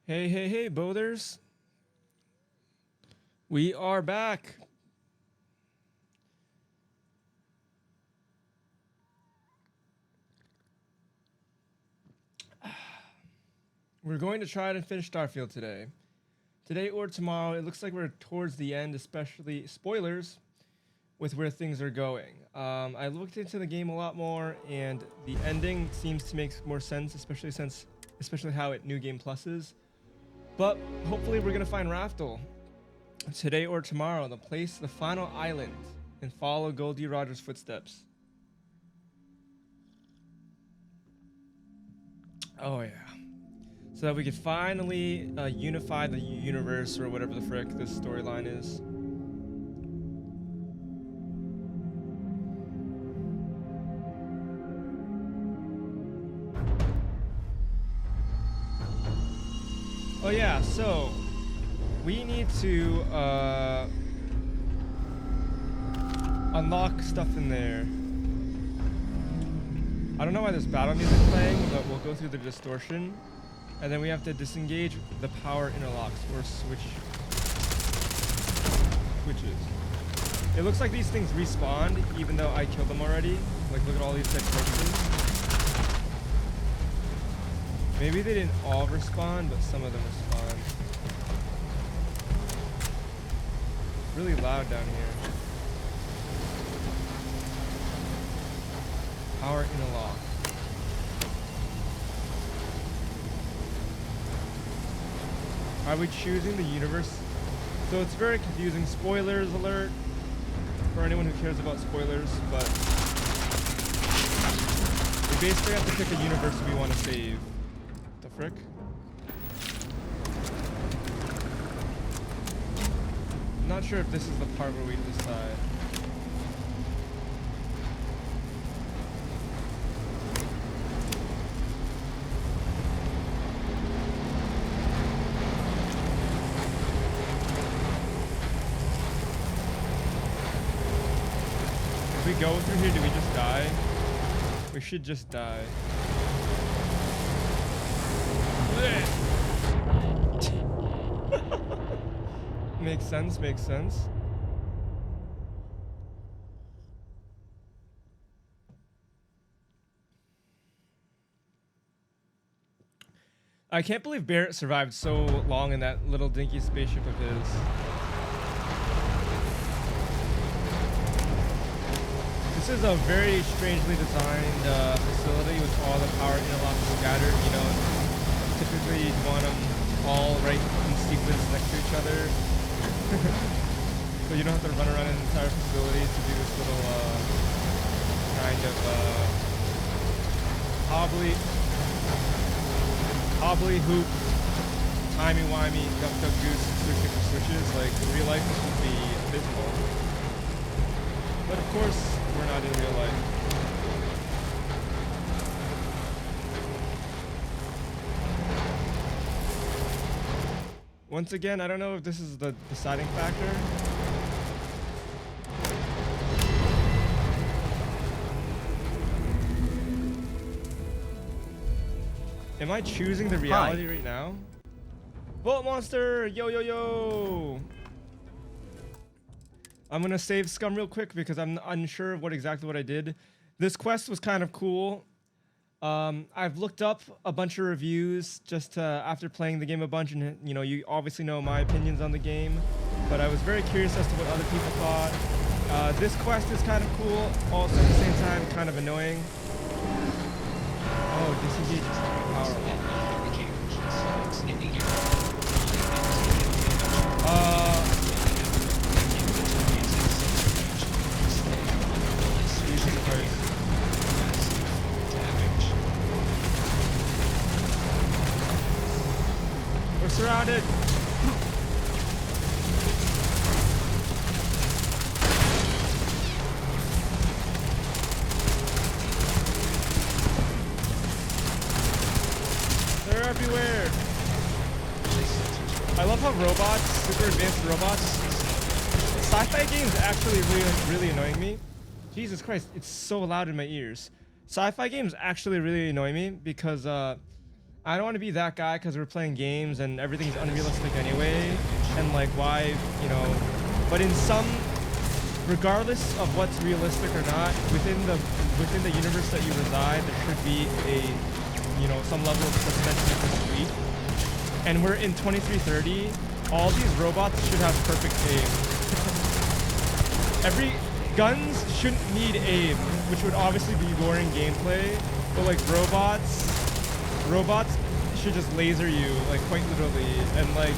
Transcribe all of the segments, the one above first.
Hey, hey, hey, Bothers. We are back. We're going to try to finish Starfield today. Today or tomorrow. It looks like we're towards the end, especially spoilers with where things are going. I looked into the game a lot more, and the ending seems to make more sense, especially how it New Game Plus is. But hopefully, we're gonna find Raftel today or tomorrow. The final island, and follow Goldie Rogers' footsteps. Oh yeah. So that we could finally unify the universe, or whatever the frick this storyline is. Oh yeah, so we need to unlock stuff in there. I don't know why there's battle music playing, but we'll go through the distortion. And then we have to disengage the power interlocks or switches. It looks like these things respawned even though I killed them already. Like, look at all these dead corpses. Maybe they didn't all respawn, but some of them respawned. Really loud down here. Power interlock. Are we choosing the universe? So it's very confusing. Spoilers alert for anyone who cares about spoilers, but we basically have to pick a universe we want to save. The frick? I'm not sure if this is the part where we decide. If we go through here, do we just die? We should just die. Makes sense, makes sense. I can't believe Barrett survived so long in that little dinky spaceship of his. This is a very strangely designed facility with all the power interlocks scattered. You know, typically you'd want them all right in sequence next to each other. So you don't have to run around an entire facility to do this little kind of hobbly hoop, timey-wimey, duck goose, switches. Like, in real life this would be abysmal. But of course, we're not in real life. Once again, I don't know if this is the deciding factor. Am I choosing the reality right now? Vault Monster! Yo, yo, yo! I'm gonna save Scum real quick because I'm unsure of exactly what I did. This quest was kind of cool. I've looked up a bunch of reviews just after playing the game a bunch, and you know, you obviously know my opinions on the game, but I was very curious as to what other people thought. This quest is kind of cool, also at the same time kind of annoying. Oh, disengage power. We're surrounded. They're everywhere. I love how robots, super advanced robots, sci-fi games actually really annoying me. Jesus Christ, it's so loud in my ears. Sci-fi games actually really annoy me because I don't want to be that guy because we're playing games and everything's unrealistic anyway. And like, why, you know? But in some, regardless of what's realistic or not, within the universe that you reside, there should be a, you know, some level of suspension of disbelief. And we're in 2330. All these robots should have perfect aim. Guns shouldn't need aim, which would obviously be boring gameplay. But like robots should just laser you, like quite literally. And like,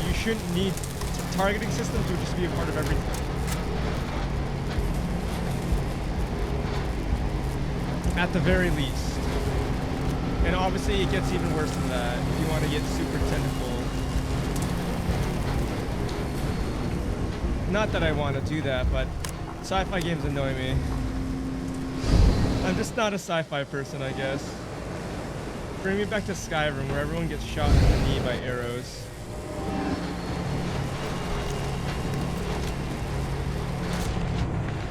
you shouldn't need targeting systems would just be a part of everything. At the very least. And obviously it gets even worse than that if you want to get super technical. Not that I want to do that, but sci-fi games annoy me. I'm just not a sci-fi person, I guess. Bring me back to Skyrim, where everyone gets shot in the knee by arrows.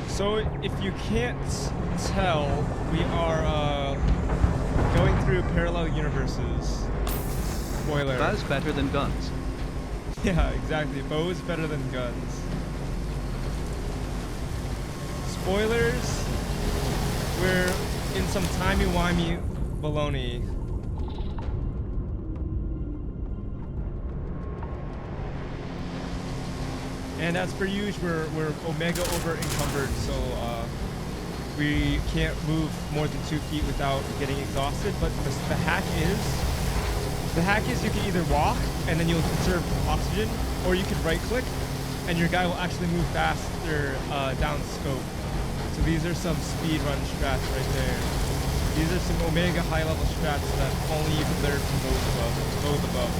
So, if you can't tell, we are going through parallel universes. Spoiler. Bow's better than guns. Yeah, exactly. Bows better than guns. Spoilers. We're in some timey-wimey baloney. And as per usual, we're omega over encumbered, so we can't move more than 2 feet without getting exhausted. But the hack is you can either walk and then you'll conserve oxygen, or you can right click and your guy will actually move faster down scope. So these are some speed run strats right there. These are some omega high level strats that only you can learn from those above.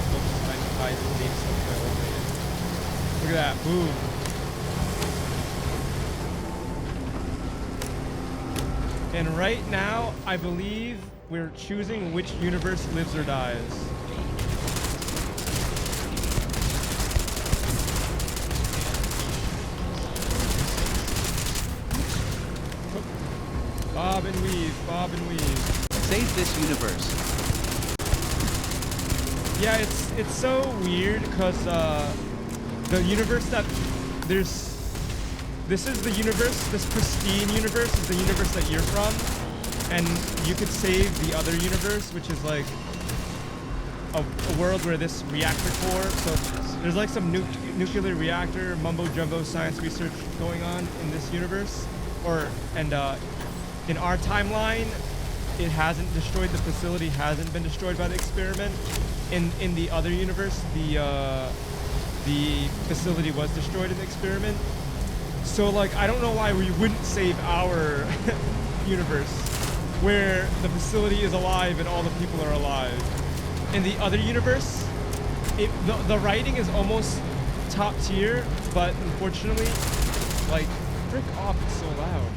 Look at that, boom. And right now, I believe we're choosing which universe lives or dies. Bob and weave, bob and weave. Save this universe. Yeah, it's so weird because the universe that this is the universe, this pristine universe is the universe that you're from, and you could save the other universe, which is like a world where this reactor core, so there's like some nuclear reactor mumbo jumbo science research going on in this universe, in our timeline, it hasn't destroyed, the facility hasn't been destroyed by the experiment. In the other universe, the facility was destroyed in the experiment. So like, I don't know why we wouldn't save our universe where the facility is alive and all the people are alive. In the other universe, the writing is almost top tier, but unfortunately, like, frick off, it's so loud.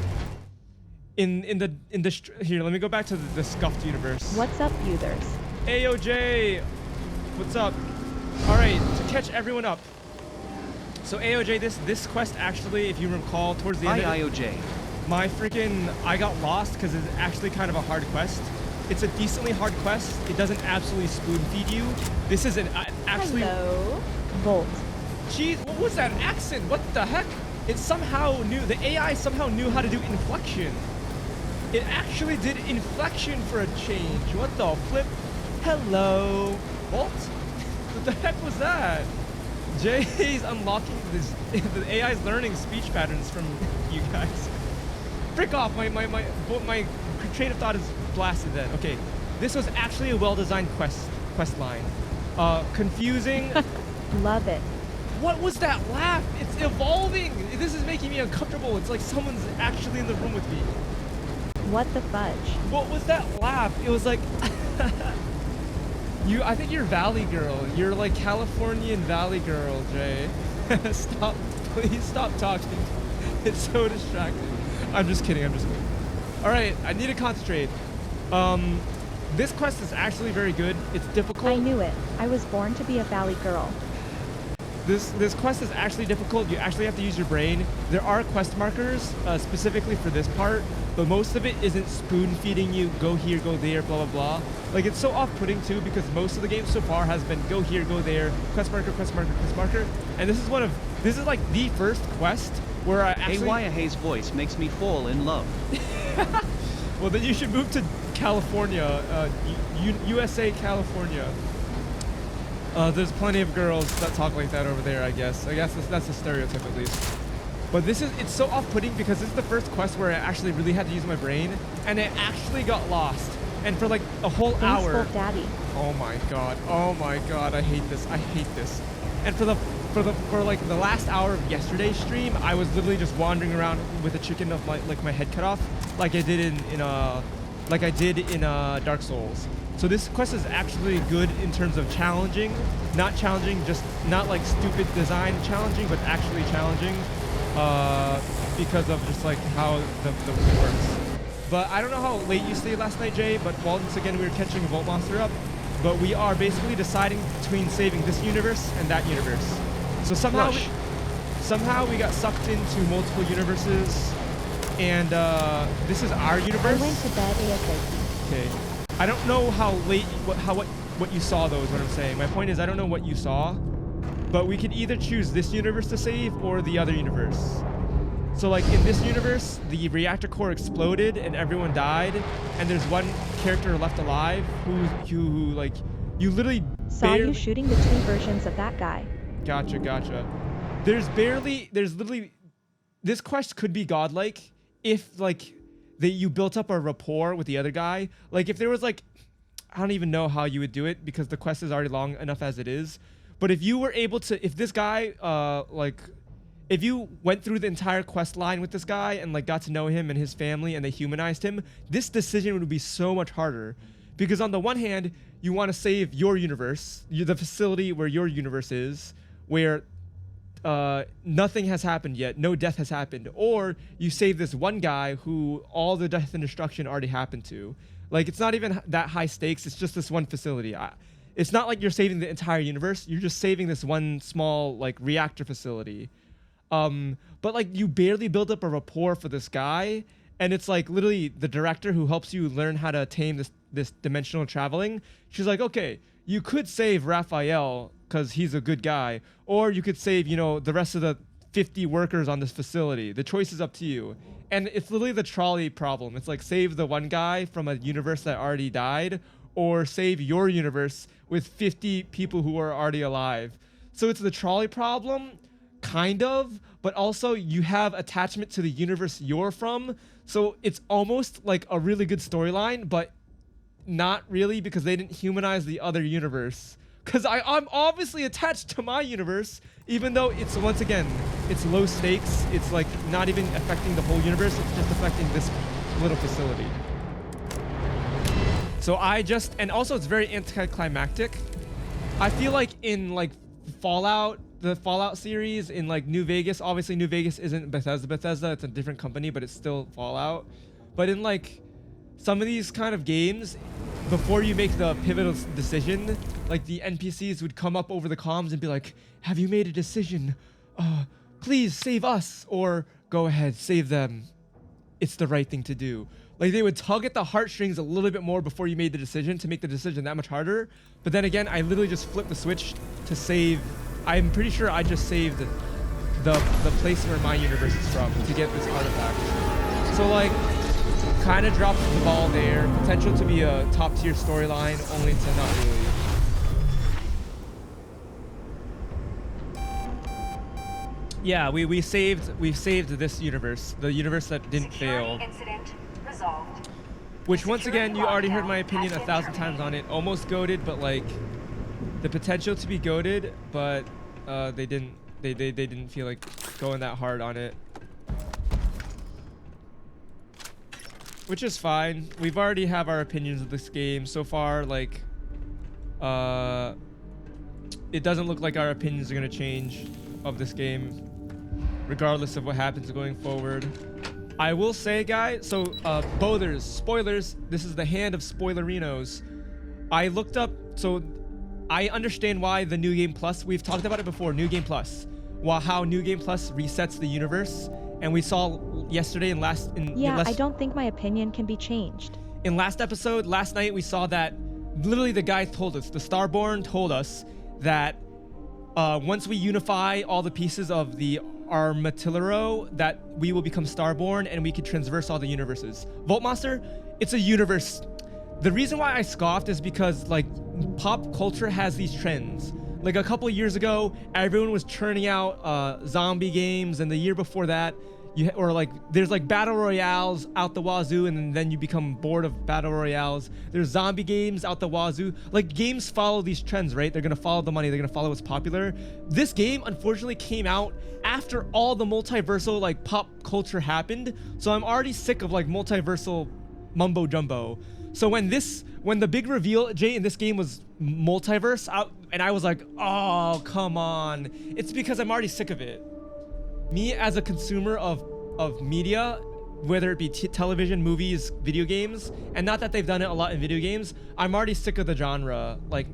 Here, let me go back to the scuffed universe. What's up, users? AOJ, what's up? All right, to catch everyone up. So AOJ, this quest actually, if you recall, towards the end Hi, of IOJ. I got lost because it's actually kind of a hard quest. It's a decently hard quest. It doesn't absolutely spoon feed you. This is actually. Hello, Bolt. Jeez, what was that accent? What the heck? It somehow knew, the AI somehow knew how to do inflection. It actually did inflection for a change. What the flip? Hello, Bolt. What the heck was that? Jay's unlocking this. The AI's learning speech patterns from you guys. Frick off! My train of thought is blasted. Then okay, this was actually a well-designed quest line. Confusing. Love it. What was that laugh? It's evolving. This is making me uncomfortable. It's like someone's actually in the room with me. What the fudge? What was that laugh? It was like. I think you're Valley Girl. You're like Californian Valley Girl, Jay. Stop, please stop talking. It's so distracting. I'm just kidding. All right, I need to concentrate. This quest is actually very good. It's difficult. I knew it. I was born to be a Valley girl. This quest is actually difficult. You actually have to use your brain. There are quest markers specifically for this part, but most of it isn't spoon feeding you, go here, go there, blah, blah, blah. Like, it's so off-putting too, because most of the game so far has been go here, go there, quest marker, quest marker, quest marker. And this is like the first quest where I actually... Hayes' voice makes me fall in love. Well, then you should move to California, USA, California. There's plenty of girls that talk like that over there, I guess. I guess that's a stereotype at least. But it's so off-putting because this is the first quest where I actually really had to use my brain, and I actually got lost. And for like a whole hour. Daddy. Oh my god, I hate this. And for like the last hour of yesterday's stream, I was literally just wandering around with a chicken of my head cut off, like I did in Dark Souls. So this quest is actually good in terms of challenging, not challenging, just not like stupid design challenging, but actually challenging, because of just like how the works. But I don't know how late you stayed last night, Jay, but once again we were catching a Vault Monster up, but we are basically deciding between saving this universe and that universe. So somehow we got sucked into multiple universes, and this is our universe. I went to bed ASAP. Okay. I don't know how late, what you saw though is what I'm saying. My point is I don't know what you saw, but we could either choose this universe to save or the other universe. So like in this universe, the reactor core exploded and everyone died, and there's one character left alive who like, you literally saw you shooting the two versions of that guy. Gotcha. There's literally, this quest could be godlike if like you built up a rapport with the other guy. Like if there was like, I don't even know how you would do it because the quest is already long enough as it is. But if you were able to, if this guy, if you went through the entire quest line with this guy and like got to know him and his family and they humanized him, this decision would be so much harder. Because on the one hand, you want to save your universe, the facility where your universe is, where nothing has happened yet, no death has happened, or you save this one guy who all the death and destruction already happened to. Like, it's not even that high stakes, it's just this one facility. It's not like you're saving the entire universe, you're just saving this one small like reactor facility. But like you barely build up a rapport for this guy, and it's like literally the director who helps you learn how to tame this dimensional traveling. She's like, okay, you could save Raphael because he's a good guy, or you could save, you know, the rest of the 50 workers on this facility. The choice is up to you. And it's literally the trolley problem. It's like save the one guy from a universe that already died, or save your universe with 50 people who are already alive. So it's the trolley problem, kind of, but also you have attachment to the universe you're from. So it's almost like a really good storyline, but not really, because they didn't humanize the other universe. Because I'm obviously attached to my universe, even though it's, once again, it's low stakes. It's like not even affecting the whole universe. It's just affecting this little facility. So and also it's very anticlimactic. I feel like in like Fallout, the Fallout series, in like New Vegas, obviously New Vegas isn't Bethesda, it's a different company, but it's still Fallout. But in like some of these kind of games, before you make the pivotal decision, like the NPCs would come up over the comms and be like, have you made a decision? Please save us, or go ahead, save them. It's the right thing to do. Like they would tug at the heartstrings a little bit more before you made the decision to make the decision that much harder. But then again, I literally just flipped the switch to save. I'm pretty sure I just saved the place where my universe is from to get this artifact. So like, kind of dropped the ball there. Potential to be a top tier storyline, only to not really. Yeah, we saved this universe, the universe that didn't fail. Incident resolved. Which once again, you already heard my opinion 1,000 times on it. Almost goated, but like the potential to be goated, but they didn't feel like going that hard on it. Which is fine. We've already have our opinions of this game so far. Like, it doesn't look like our opinions are gonna change of this game, regardless of what happens going forward. I will say, guys, so Bothers, spoilers, this is the hand of spoilerinos. I looked up, so I understand why the New Game Plus, we've talked about it before, New Game Plus, how New Game Plus resets the universe and we saw yesterday and last I don't think my opinion can be changed. in last episode, last night, we saw that literally the guy told us, the Starborn told us that once we unify all the pieces of the Armadillo, that we will become Starborn and we can transverse all the universes. Voltmaster, it's a universe. The reason why I scoffed is because like pop culture has these trends. Like a couple years ago, everyone was churning out zombie games, and the year before that, there's like battle royales out the wazoo, and then you become bored of battle royales. There's zombie games out the wazoo. Like games follow these trends, right? They're gonna follow the money. They're gonna follow what's popular. This game unfortunately came out after all the multiversal like pop culture happened. So I'm already sick of like multiversal mumbo jumbo. So when the big reveal, Jay, in this game was multiverse, and I was like, oh come on. It's because I'm already sick of it. Me as a consumer of media, whether it be television, movies, video games, and not that they've done it a lot in video games, I'm already sick of the genre. Like,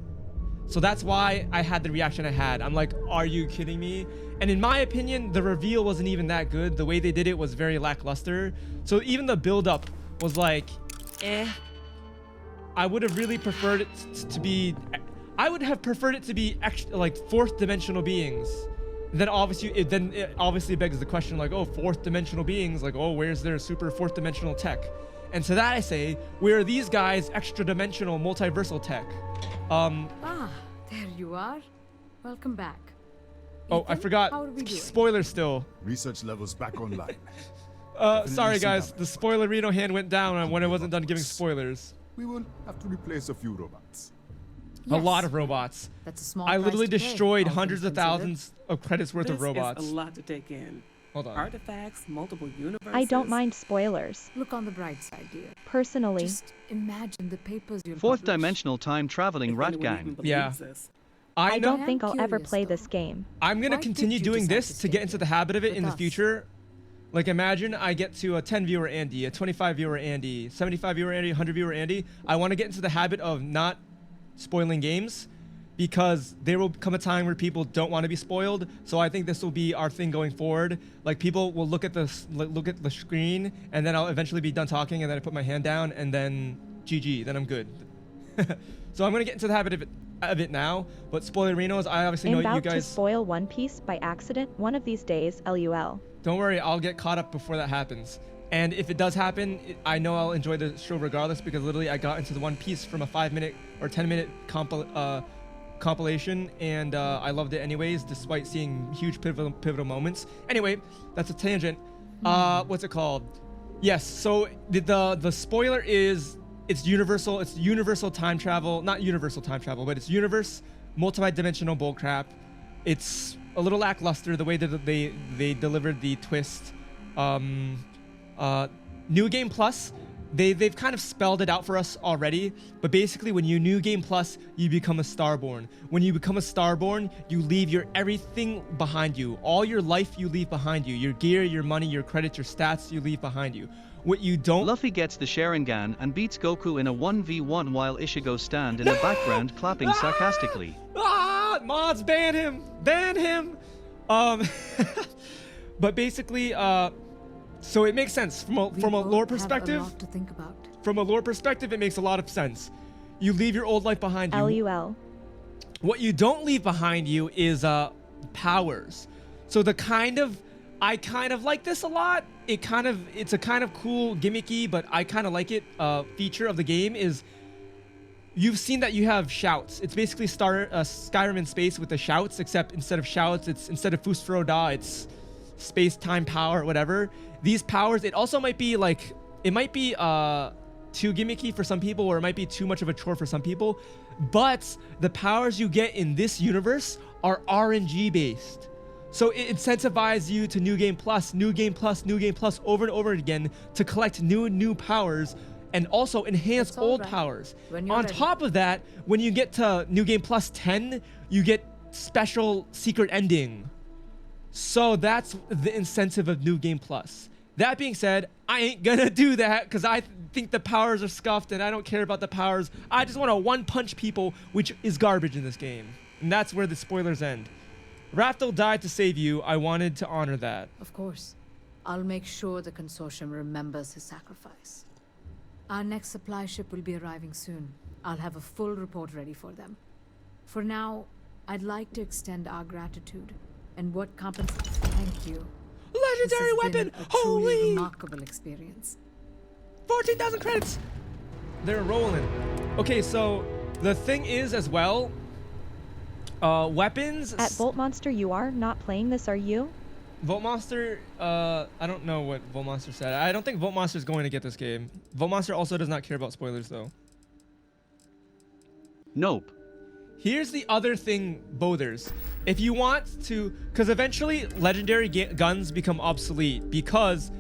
so that's why I had the reaction I had. I'm like, are you kidding me? And in my opinion, the reveal wasn't even that good. The way they did it was very lackluster. So even the build up was like, eh. I would have really preferred it to be, like fourth dimensional beings. Then obviously it obviously begs the question like, oh, fourth dimensional beings, like, oh, where's their super fourth dimensional tech? And to that I say, where are these guys extra dimensional multiversal tech? There you are. Welcome back. Oh, Ethan, I forgot. how are we doing? Spoilers still. Research levels back online. Sorry guys, the spoilerino hand went down when I wasn't done giving spoilers. We will have to replace a few robots. A lot of robots. That's a small I price literally to pay, destroyed all hundreds of things considered. thousands of credits worth of robots. This is a lot to take in. Hold on. Artifacts, multiple universes. I don't mind spoilers. Look on the bright side, dear. Personally, Just imagine the papers you'll Fourth publish. dimensional time traveling If rat anyone even gang. believes Yeah. this. I know. don't think I'll ever curious, play though. this game. I'm gonna Why continue did you doing decide this to to get stay into the habit of it with in the us? future. Like imagine I get to a 10 viewer Andy, a 25 viewer Andy, 75 viewer Andy, 100 viewer Andy. I want to get into the habit of not spoiling games, because there will come a time where people don't want to be spoiled. So I think this will be our thing going forward. Like people will look at the screen, and then I'll eventually be done talking, and then I put my hand down, and then GG, then I'm good. So I'm gonna get into the habit of it now. But spoilerinos, I obviously know I'm you about to guys. spoil One Piece by accident one of these days, LUL. Don't worry, I'll get caught up before that happens. And if it does happen, I know I'll enjoy the show regardless, because literally I got into the One Piece from a 5-minute or 10-minute compilation, and I loved it anyways, despite seeing huge pivotal moments. Anyway, that's a tangent. What's it called? Yes, so the spoiler is it's universal time travel, not universal time travel, but it's universe multi-dimensional bullcrap. It's a little lackluster the way that they delivered the twist. New Game Plus, they've kind of spelled it out for us already, but basically when you New Game Plus, you become a Starborn. When you become a Starborn, you leave your everything behind you. All your life you leave behind you. Your gear, your money, your credits, your stats, you leave behind you. What you don't... Luffy gets the Sharingan and beats Goku in a 1v1 while Ichigo stand in the background clapping sarcastically. Mods, ban him! Ban him! But basically, so it makes sense from a lore perspective. Have a lot to think about. From a lore perspective, it makes a lot of sense. You leave your old life behind you. LUL. What you don't leave behind you is powers. So I kind of like this a lot. It's a kind of cool, gimmicky, but I kind of like it. Feature of the game is you've seen that you have shouts. It's basically Skyrim in space with the shouts, except instead of shouts, instead of Fusfro Da, it's space-time power, whatever. These powers, it also might be like, it might be too gimmicky for some people, or it might be too much of a chore for some people, but the powers you get in this universe are RNG based. So it incentivizes you to New Game Plus, New Game Plus, New Game Plus over and over again to collect new powers and also enhance That's all old right. powers. When you're On ready. top of that, when you get to New Game Plus 10, you get special secret ending. So that's the incentive of New Game Plus. That being said, I ain't gonna do that because I think the powers are scuffed and I don't care about the powers. I just want to one-punch people, which is garbage in this game. And that's where the spoilers end. Raftel died to save you. I wanted to honor that. Of course. I'll make sure the consortium remembers his sacrifice. Our next supply ship will be arriving soon. I'll have a full report ready for them. For now, I'd like to extend our gratitude and what compensates. Thank you. This Legendary has weapon! been a truly Holy! remarkable experience. 14,000 credits! They're rolling. Okay, so the thing is as well, weapons... At Volt Monster, you are not playing this, are you? Volt Monster, I don't know what Volt Monster said. I don't think Volt Monster is going to get this game. Volt Monster also does not care about spoilers, though. Nope. Here's the other thing, Bothers. If you want to... Because eventually, legendary guns become obsolete because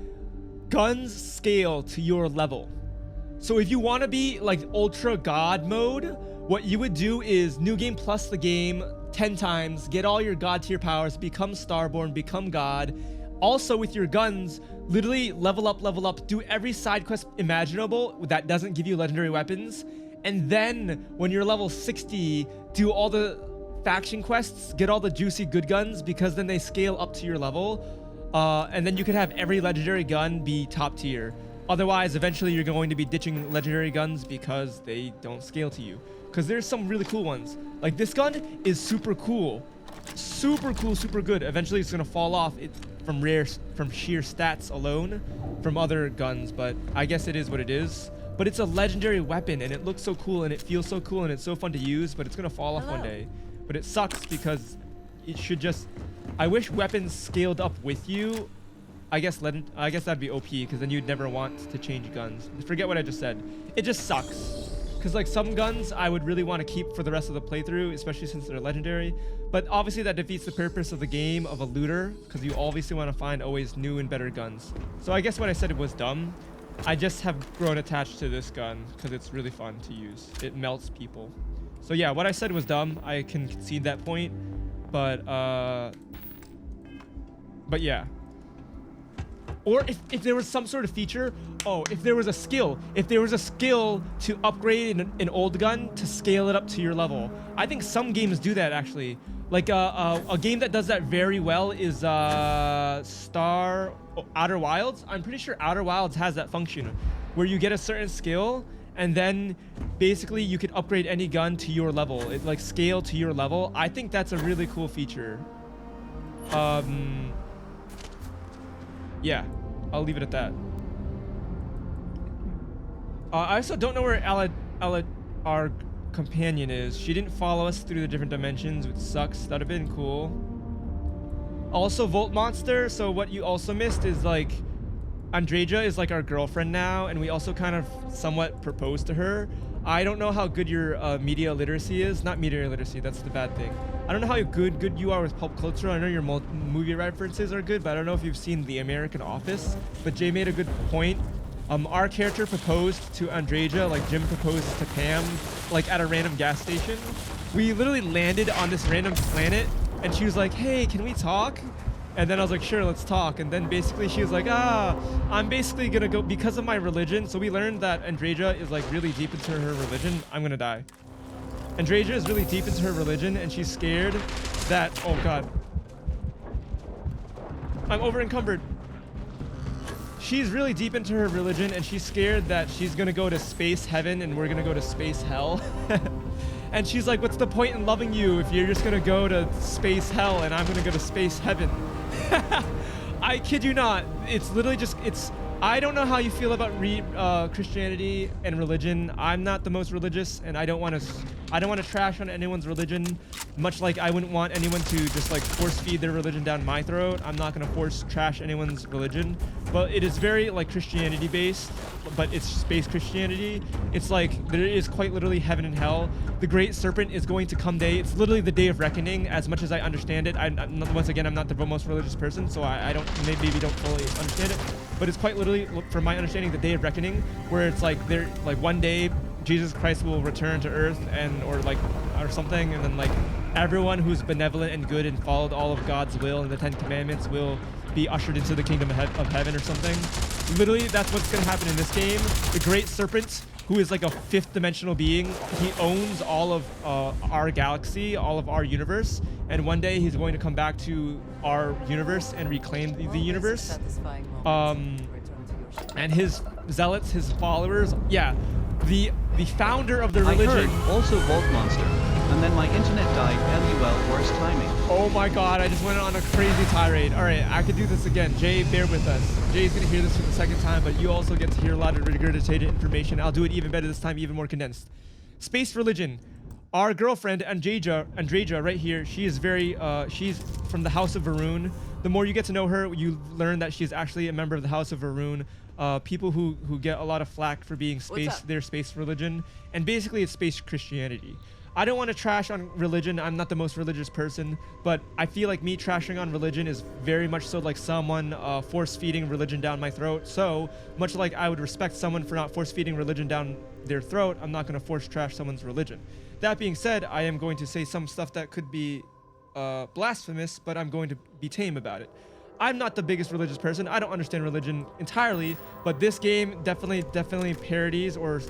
guns scale to your level. So if you want to be like Ultra God mode, what you would do is New Game plus the game 10 times, get all your God tier powers, become Starborn, become God. Also with your guns, literally level up, do every side quest imaginable that doesn't give you legendary weapons. And then when you're level 60, do all the faction quests, get all the juicy good guns because then they scale up to your level. And then you could have every legendary gun be top tier. Otherwise, eventually you're going to be ditching legendary guns because they don't scale to you. Because there's some really cool ones. Like this gun is super cool. Super cool, super good. Eventually it's going to fall off from sheer stats alone from other guns. But I guess it is what it is. But it's a legendary weapon and it looks so cool and it feels so cool and it's so fun to use, but it's going to fall off one day. But it sucks because it should just... I wish weapons scaled up with you. I guess that'd be OP because then you'd never want to change guns. Forget what I just said. It just sucks. Because like some guns I would really want to keep for the rest of the playthrough, especially since they're legendary. But obviously that defeats the purpose of the game of a looter because you obviously want to find always new and better guns. So I guess what I said was dumb. I just have grown attached to this gun because it's really fun to use. It melts people. So yeah, what I said was dumb. I can concede that point. But yeah. Or if there was some sort of feature, if there was a skill to upgrade an old gun to scale it up to your level. I think some games do that actually. Like a game that does that very well is Outer Wilds. I'm pretty sure Outer Wilds has that function where you get a certain skill and then basically you can upgrade any gun to your level. It like scale to your level. I think that's a really cool feature. Yeah, I'll leave it at that. I also don't know where our companion is. She didn't follow us through the different dimensions, which sucks. That'd have been cool. Also, Volt Monster. So what you also missed is like Andreja is like our girlfriend now, and we also kind of somewhat proposed to her. I don't know how good your media literacy is. Not media literacy, that's the bad thing. I don't know how good you are with pop culture. I know your movie references are good, but I don't know if you've seen The American Office. But Jay made a good point. Our character proposed to Andreja, like Jim proposes to Pam, like at a random gas station. We literally landed on this random planet, and she was like, "Hey, can we talk?" And then I was like, "Sure, let's talk." And then basically she was like, I'm basically gonna go because of my religion. So we learned that Andreja is like really deep into her religion. I'm gonna die. Andreja is really deep into her religion and she's scared that, oh God. I'm over encumbered. She's really deep into her religion and she's scared that she's gonna go to space heaven and we're gonna go to space hell. And she's like, what's the point in loving you if you're just gonna go to space hell and I'm gonna go to space heaven? I kid you not. It's literally just, I don't know how you feel about Christianity and religion. I'm not the most religious and I don't want to trash on anyone's religion, much like I wouldn't want anyone to just like force feed their religion down my throat. I'm not going to force trash anyone's religion, but it is very like Christianity based, but it's space Christianity. It's like there is quite literally heaven and hell. The great serpent is going to come day. It's literally the day of reckoning as much as I understand it. Once again, I'm not the most religious person, so I don't maybe don't fully understand it, but it's quite literally, from my understanding, the day of reckoning, where it's like there like one day Jesus Christ will return to earth or something, and then like everyone who's benevolent and good and followed all of God's will and the 10 Commandments will be ushered into the kingdom of heaven or something. Literally, that's what's going to happen in this game. The great serpent who is like a fifth dimensional being. He owns all of our galaxy, all of our universe, and one day he's going to come back to our universe and reclaim the universe. And his zealots, his followers, yeah, the founder of the religion. I heard, also Vault Monster. And then my internet died, LUL, worst timing. Oh my god, I just went on a crazy tirade. Alright, I could do this again. Jay, bear with us. Jay's gonna hear this for the second time, but you also get to hear a lot of regurgitated information. I'll do it even better this time, even more condensed. Space religion. Our girlfriend, Andreja, right here, she is very, she's from the House of Varun. The more you get to know her, you learn that she's actually a member of the House of Varun. People who get a lot of flack for being their space religion. And basically it's space Christianity. I don't want to trash on religion. I'm not the most religious person, but I feel like me trashing on religion is very much so like someone force-feeding religion down my throat. So much like I would respect someone for not force-feeding religion down their throat, I'm not going to force trash someone's religion. That being said, I am going to say some stuff that could be blasphemous, but I'm going to be tame about it. I'm not the biggest religious person. I don't understand religion entirely, but this game definitely parodies or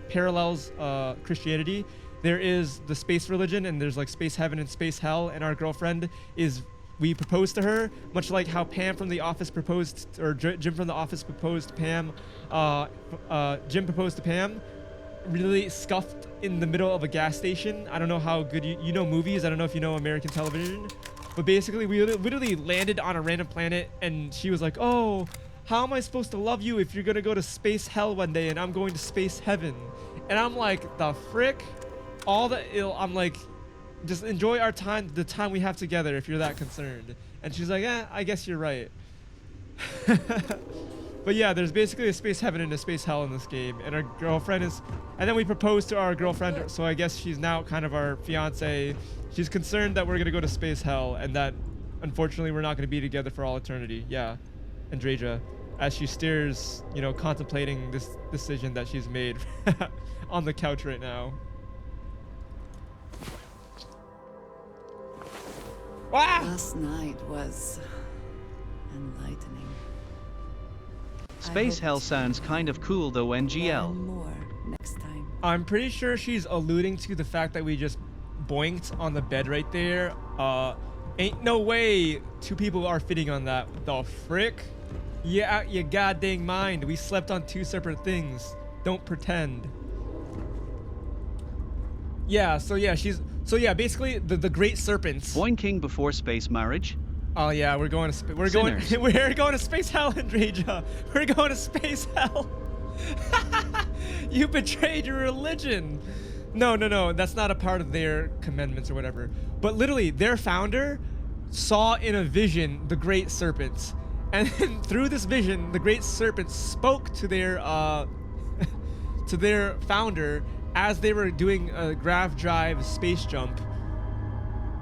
parallels Christianity. There is the space religion, and there's like space heaven and space hell, and our girlfriend we proposed to her, much like how Pam from The Office proposed, or Jim from The Office proposed to Pam. Jim proposed to Pam, really scuffed in the middle of a gas station. I don't know how good you know movies. I don't know if you know American television, but basically we literally landed on a random planet, and she was like, "Oh, how am I supposed to love you if you're gonna go to space hell one day and I'm going to space heaven?" And I'm like, the frick? I'm like, just enjoy our time, the time we have together if you're that concerned. And she's like, I guess you're right. But yeah, there's basically a space heaven and a space hell in this game. And our girlfriend and then we proposed to our girlfriend, so I guess she's now kind of our fiance. She's concerned that we're gonna go to space hell and that unfortunately we're not gonna be together for all eternity. Yeah, Andreja, as she stares, contemplating this decision that she's made on the couch right now. Ah! Last night was enlightening. Space hell sounds kind of cool though, NGL. More next time. I'm pretty sure she's alluding to the fact that we just boinked on the bed right there. Ain't no way two people are fitting on that. The frick? Yeah, out your goddamn mind. We slept on two separate things. Don't pretend. Yeah, so yeah, basically the great serpents. Boinking before space marriage. Oh yeah, we're going to we're going to space hell, Andreja. We're going to space hell. You betrayed your religion. No, that's not a part of their commandments or whatever. But literally, their founder saw in a vision the great serpents, and then through this vision, the great serpents spoke to their to their founder as they were doing a grav drive space jump.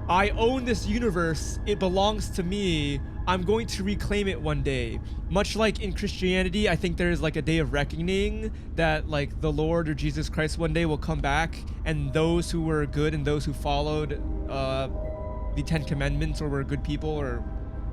I own this universe. It belongs to me. I'm going to reclaim it one day. Much like in Christianity, I think there is like a day of reckoning that like the Lord or Jesus Christ one day will come back, and those who were good and those who followed the 10 Commandments or were good people or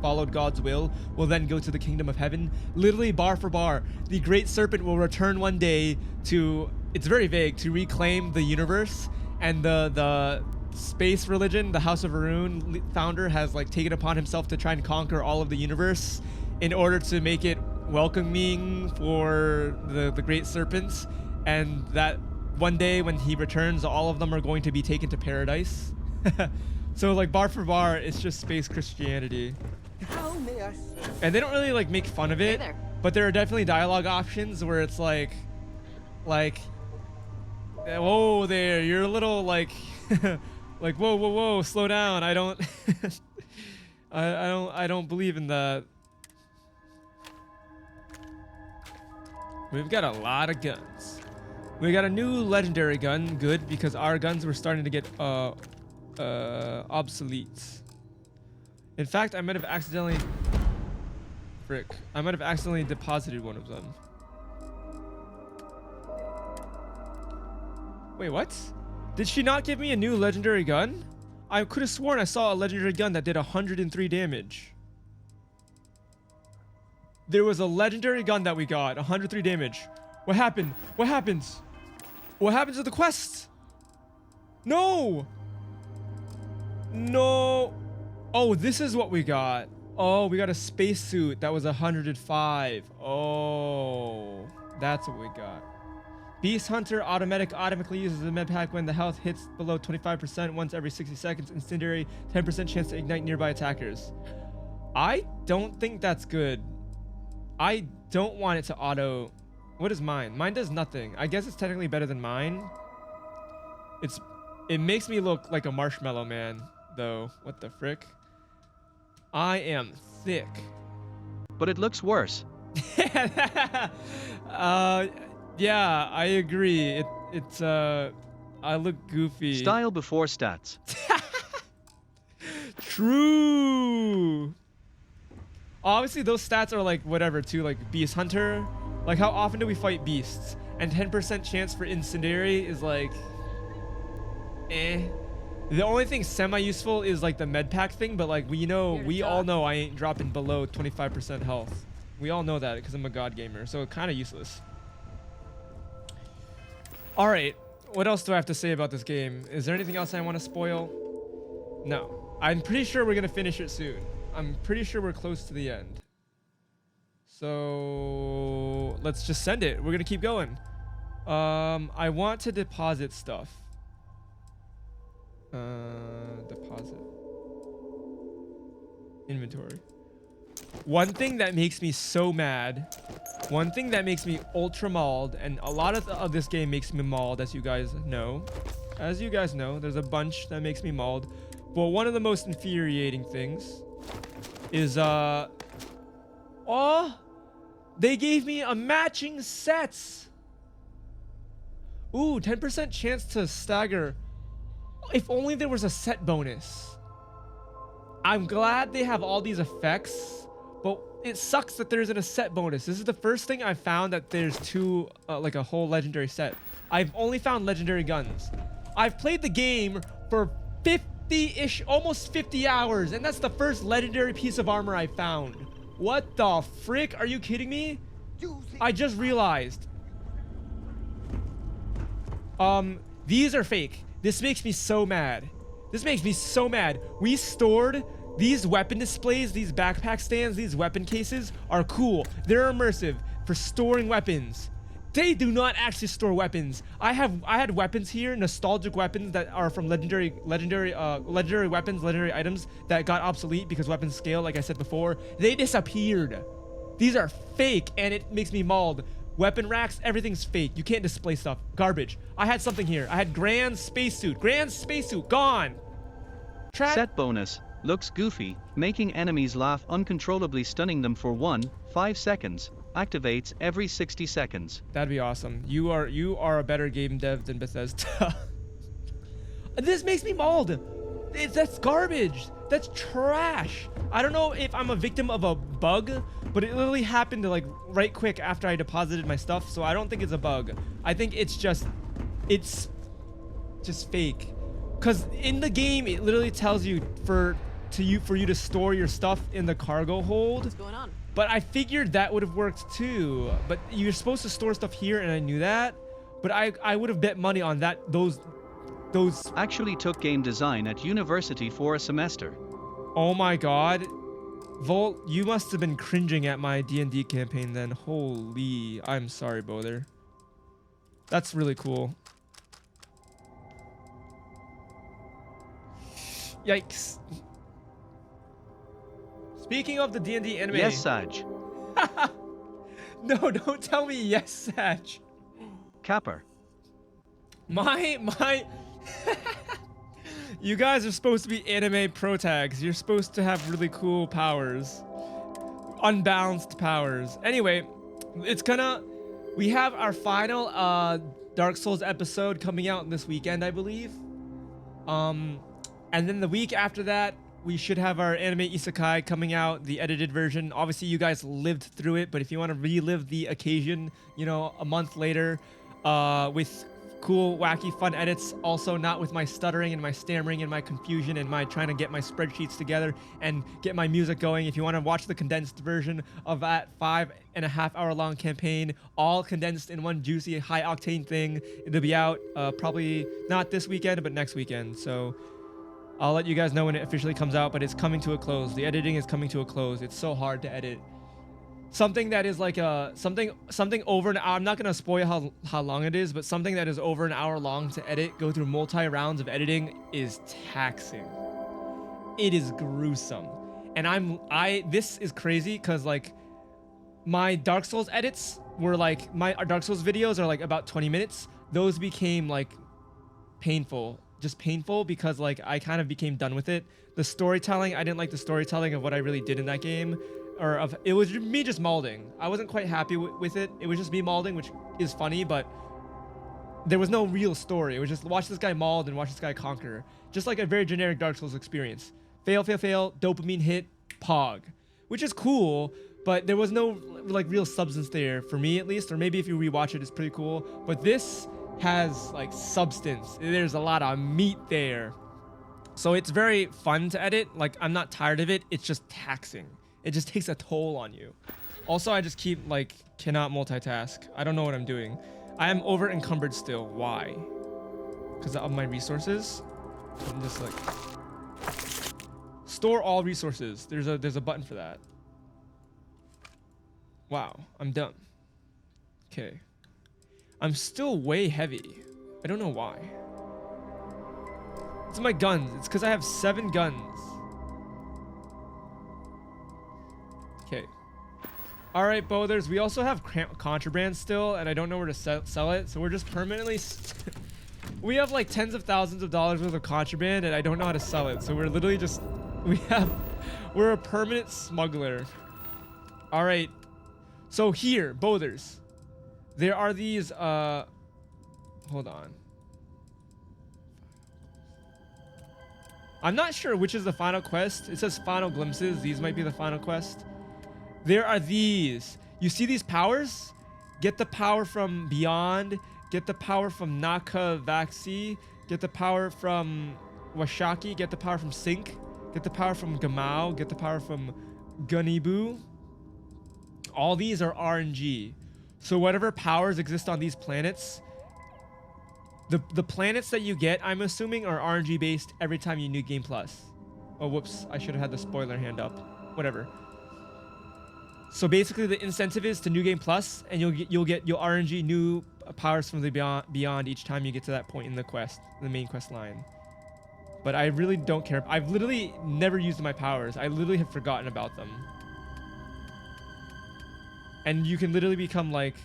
followed God's will then go to the kingdom of heaven. Literally bar for bar, the great serpent will return one day to, it's very vague, to reclaim the universe, and the space religion, the House of Varun founder, has like taken upon himself to try and conquer all of the universe in order to make it welcoming for the great serpents, and that one day when he returns, all of them are going to be taken to paradise. So like bar for bar, it's just space Christianity. And they don't really like make fun of it, but there are definitely dialogue options where it's like, whoa there, you're a little like, like whoa, slow down. I don't, I don't believe in that. We've got a lot of guns. We got a new legendary gun, good, because our guns were starting to get obsolete. In fact, I might have accidentally deposited one of them. Wait, what? Did she not give me a new legendary gun? I could have sworn I saw a legendary gun that did 103 damage. There was a legendary gun that we got, 103 damage. What happened? What happens? What happens to the quests? No! No! Oh, this is what we got. Oh, we got a spacesuit that was 105. Oh, that's what we got. Beast Hunter automatically uses the med pack when the health hits below 25% once every 60 seconds. Incendiary 10% chance to ignite nearby attackers. I don't think that's good. I don't want it to auto. What is mine? Mine does nothing. I guess it's technically better than mine. It makes me look like a marshmallow man, though. What the frick? I am thick. But it looks worse. Yeah, I agree. I look goofy. Style before stats. True. Obviously, those stats are like whatever too, like Beast Hunter. Like, how often do we fight beasts? And 10% chance for Incendiary is like, eh. The only thing semi-useful is like the med pack thing, but like we all know I ain't dropping below 25% health. We all know that because I'm a god gamer, so kind of useless. All right, what else do I have to say about this game? Is there anything else I want to spoil? No. I'm pretty sure we're gonna finish it soon. I'm pretty sure we're close to the end. So let's just send it. We're gonna keep going. I want to deposit stuff. Deposit. Inventory. One thing that makes me so mad, one thing that makes me ultra mauled, and a lot of this game makes me mauled, as you guys know. As you guys know, there's a bunch that makes me mauled. But one of the most infuriating things is, oh, they gave me a matching sets. Ooh, 10% chance to stagger. If only there was a set bonus. I'm glad they have all these effects, but it sucks that there isn't a set bonus. This is the first thing I've found that there's two, like a whole legendary set. I've only found legendary guns. I've played the game for 50-ish, almost 50 hours, and that's the first legendary piece of armor I found. What the frick? Are you kidding me? I just realized. These are fake. This makes me so mad. This makes me so mad. We stored these weapon displays, these backpack stands, these weapon cases are cool. They're immersive for storing weapons. They do not actually store weapons. I had weapons here, nostalgic weapons that are from legendary weapons, legendary items that got obsolete because weapons scale, like I said before. They disappeared. These are fake, and it makes me mauled. Weapon racks, everything's fake. You can't display stuff. Garbage. I had something here. I had Grand Spacesuit. Grand Spacesuit, gone. Set bonus. Looks goofy, making enemies laugh uncontrollably, stunning them for 5 seconds. Activates every 60 seconds. That'd be awesome. You are a better game dev than Bethesda. This makes me mauled. That's garbage. That's trash. I don't know if I'm a victim of a bug, but it literally happened to like right quick after I deposited my stuff, so I don't think it's a bug. I think it's just fake. Cause in the game it literally tells you for you to store your stuff in the cargo hold. What's going on? But I figured that would have worked too. But you're supposed to store stuff here, and I knew that. But I would have bet money on that. Those. Actually took game design at university for a semester. Oh my god. Volt, you must have been cringing at my D&D campaign then. Holy. I'm sorry, Bother. That's really cool. Yikes. Speaking of the D&D anime. Yes, Saj. No, don't tell me yes, Saj. Capper. My You guys are supposed to be anime protags. You're supposed to have really cool powers. Unbalanced powers. Anyway, we have our final Dark Souls episode coming out this weekend, I believe. And then the week after that, we should have our anime isekai coming out, the edited version. Obviously, you guys lived through it, but if you want to relive the occasion, a month later, with cool, wacky, fun edits. Also not with my stuttering and my stammering and my confusion and my trying to get my spreadsheets together and get my music going. If you want to watch the condensed version of that 5.5 hour long campaign, all condensed in one juicy, high octane thing, it'll be out probably not this weekend, but next weekend. So I'll let you guys know when it officially comes out, but it's coming to a close. The editing is coming to a close. It's so hard to edit. Something that is like something over an hour. I'm not gonna spoil how long it is, but something that is over an hour long to edit, go through multi rounds of editing, is taxing. It is gruesome, and this is crazy because like my Dark Souls edits were like my Dark Souls videos are like about 20 minutes. Those became like painful, just painful because like I kind of became done with it. The storytelling, I didn't like the storytelling of what I really did in that game. It was me just malding. I wasn't quite happy with it. It was just me malding, which is funny, but there was no real story. It was just watch this guy mauled and watch this guy conquer. Just like a very generic Dark Souls experience. Fail, fail, fail, dopamine hit, pog. Which is cool, but there was no like real substance there, for me at least. Or maybe if you rewatch it, it's pretty cool. But this has like substance. There's a lot of meat there. So it's very fun to edit. Like, I'm not tired of it. It's just taxing. It just takes a toll on you. Also, I just keep like cannot multitask. I don't know what I'm doing. I am over encumbered still. Why? Because of my resources. I'm just like store all resources. There's a button for that. Wow, I'm done. Okay. I'm still way heavy. I don't know why. It's my guns. It's because I have 7 guns. Okay. All right, Bothers. We also have contraband still, and I don't know where to sell it. So we're just permanently... we have like tens of thousands of dollars worth of contraband, and I don't know how to sell it. So we're literally just... we're a permanent smuggler. All right. So here, Bothers. There are these... hold on. I'm not sure which is the final quest. It says final glimpses. These might be the final quest. There are these. You see these powers? Get the power from Beyond. Get the power from Nakavaxi. Get the power from Washaki. Get the power from Sync. Get the power from Gamao. Get the power from Gunibu. All these are RNG. So whatever powers exist on these planets, the planets that you get, I'm assuming, are RNG based every time you New Game Plus. Oh, whoops. I should have had the spoiler hand up. Whatever. So basically, the incentive is to New Game Plus, and you'll get your RNG new powers from the beyond each time you get to that point in the quest, the main quest line. But I really don't care. I've literally never used my powers. I literally have forgotten about them. And you can literally become like,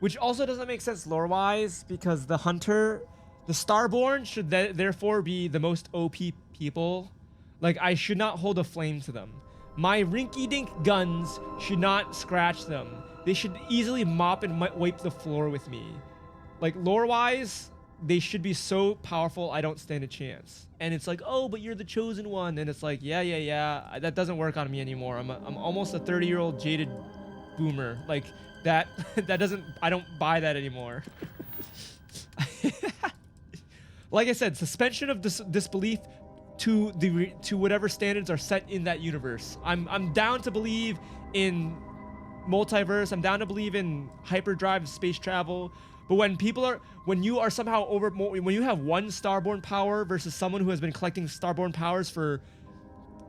which also doesn't make sense lore-wise, because the Hunter, the Starborn should therefore be the most OP people. Like, I should not hold a flame to them. My rinky-dink guns should not scratch them. They should easily mop and wipe the floor with me. Like, lore-wise, they should be so powerful I don't stand a chance. And it's like, oh, but you're the chosen one. And it's like, yeah. That doesn't work on me anymore. I'm almost a 30-year-old jaded boomer. Like, that doesn't... I don't buy that anymore. Like I said, suspension of disbelief to whatever standards are set in that universe. I'm down to believe in multiverse. I'm down to believe in hyperdrive space travel. But when you are somehow when you have one Starborn power versus someone who has been collecting Starborn powers for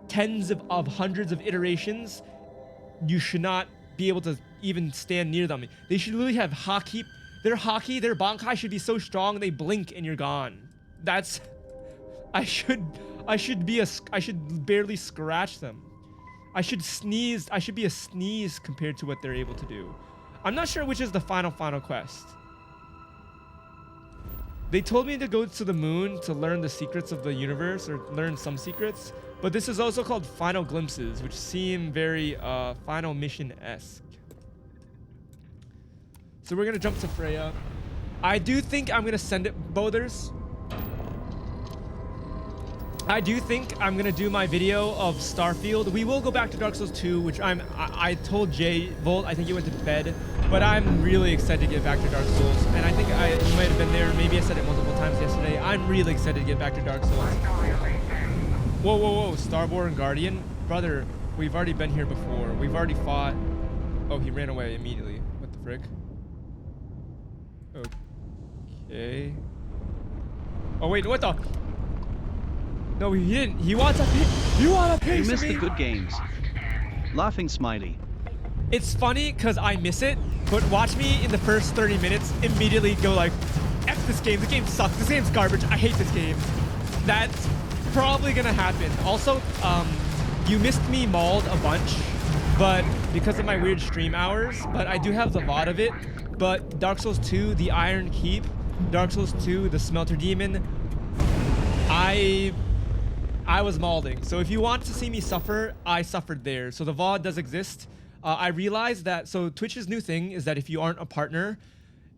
tens of hundreds of iterations, you should not be able to even stand near them. They should literally have haki. Their Bankai should be so strong they blink and you're gone. That's... I should barely scratch them. I should be a sneeze compared to what they're able to do. I'm not sure which is the final quest. They told me to go to the moon to learn the secrets of the universe, or learn some secrets, but this is also called Final Glimpses, which seem very Final Mission-esque. So we're gonna jump to Freya. I do think I'm gonna send it, Bothers. I do think I'm gonna do my video of Starfield. We will go back to Dark Souls 2, which I told Jay Volt, I think he went to bed. But I'm really excited to get back to Dark Souls, and I think you might have been there. Maybe I said it multiple times yesterday. I'm really excited to get back to Dark Souls. Whoa, whoa, whoa! Starborn Guardian, brother. We've already been here before. We've already fought. Oh, he ran away immediately. What the frick? Okay. Oh wait, what the? No, he didn't. He wants a piece. You want a piece You of missed me? the good games. Laughing smiley. It's funny because I miss it, but watch me in the first 30 minutes immediately go like, F this game. The game sucks. This game's garbage. I hate this game. That's probably gonna happen. Also, you missed me mauled a bunch, but because of my weird stream hours, but I do have the VOD of it. But Dark Souls 2, the Iron Keep, Dark Souls 2, the Smelter Demon, I was maulding. So if you want to see me suffer, I suffered there. So the VOD does exist. I realized that, so Twitch's new thing is that if you aren't a partner,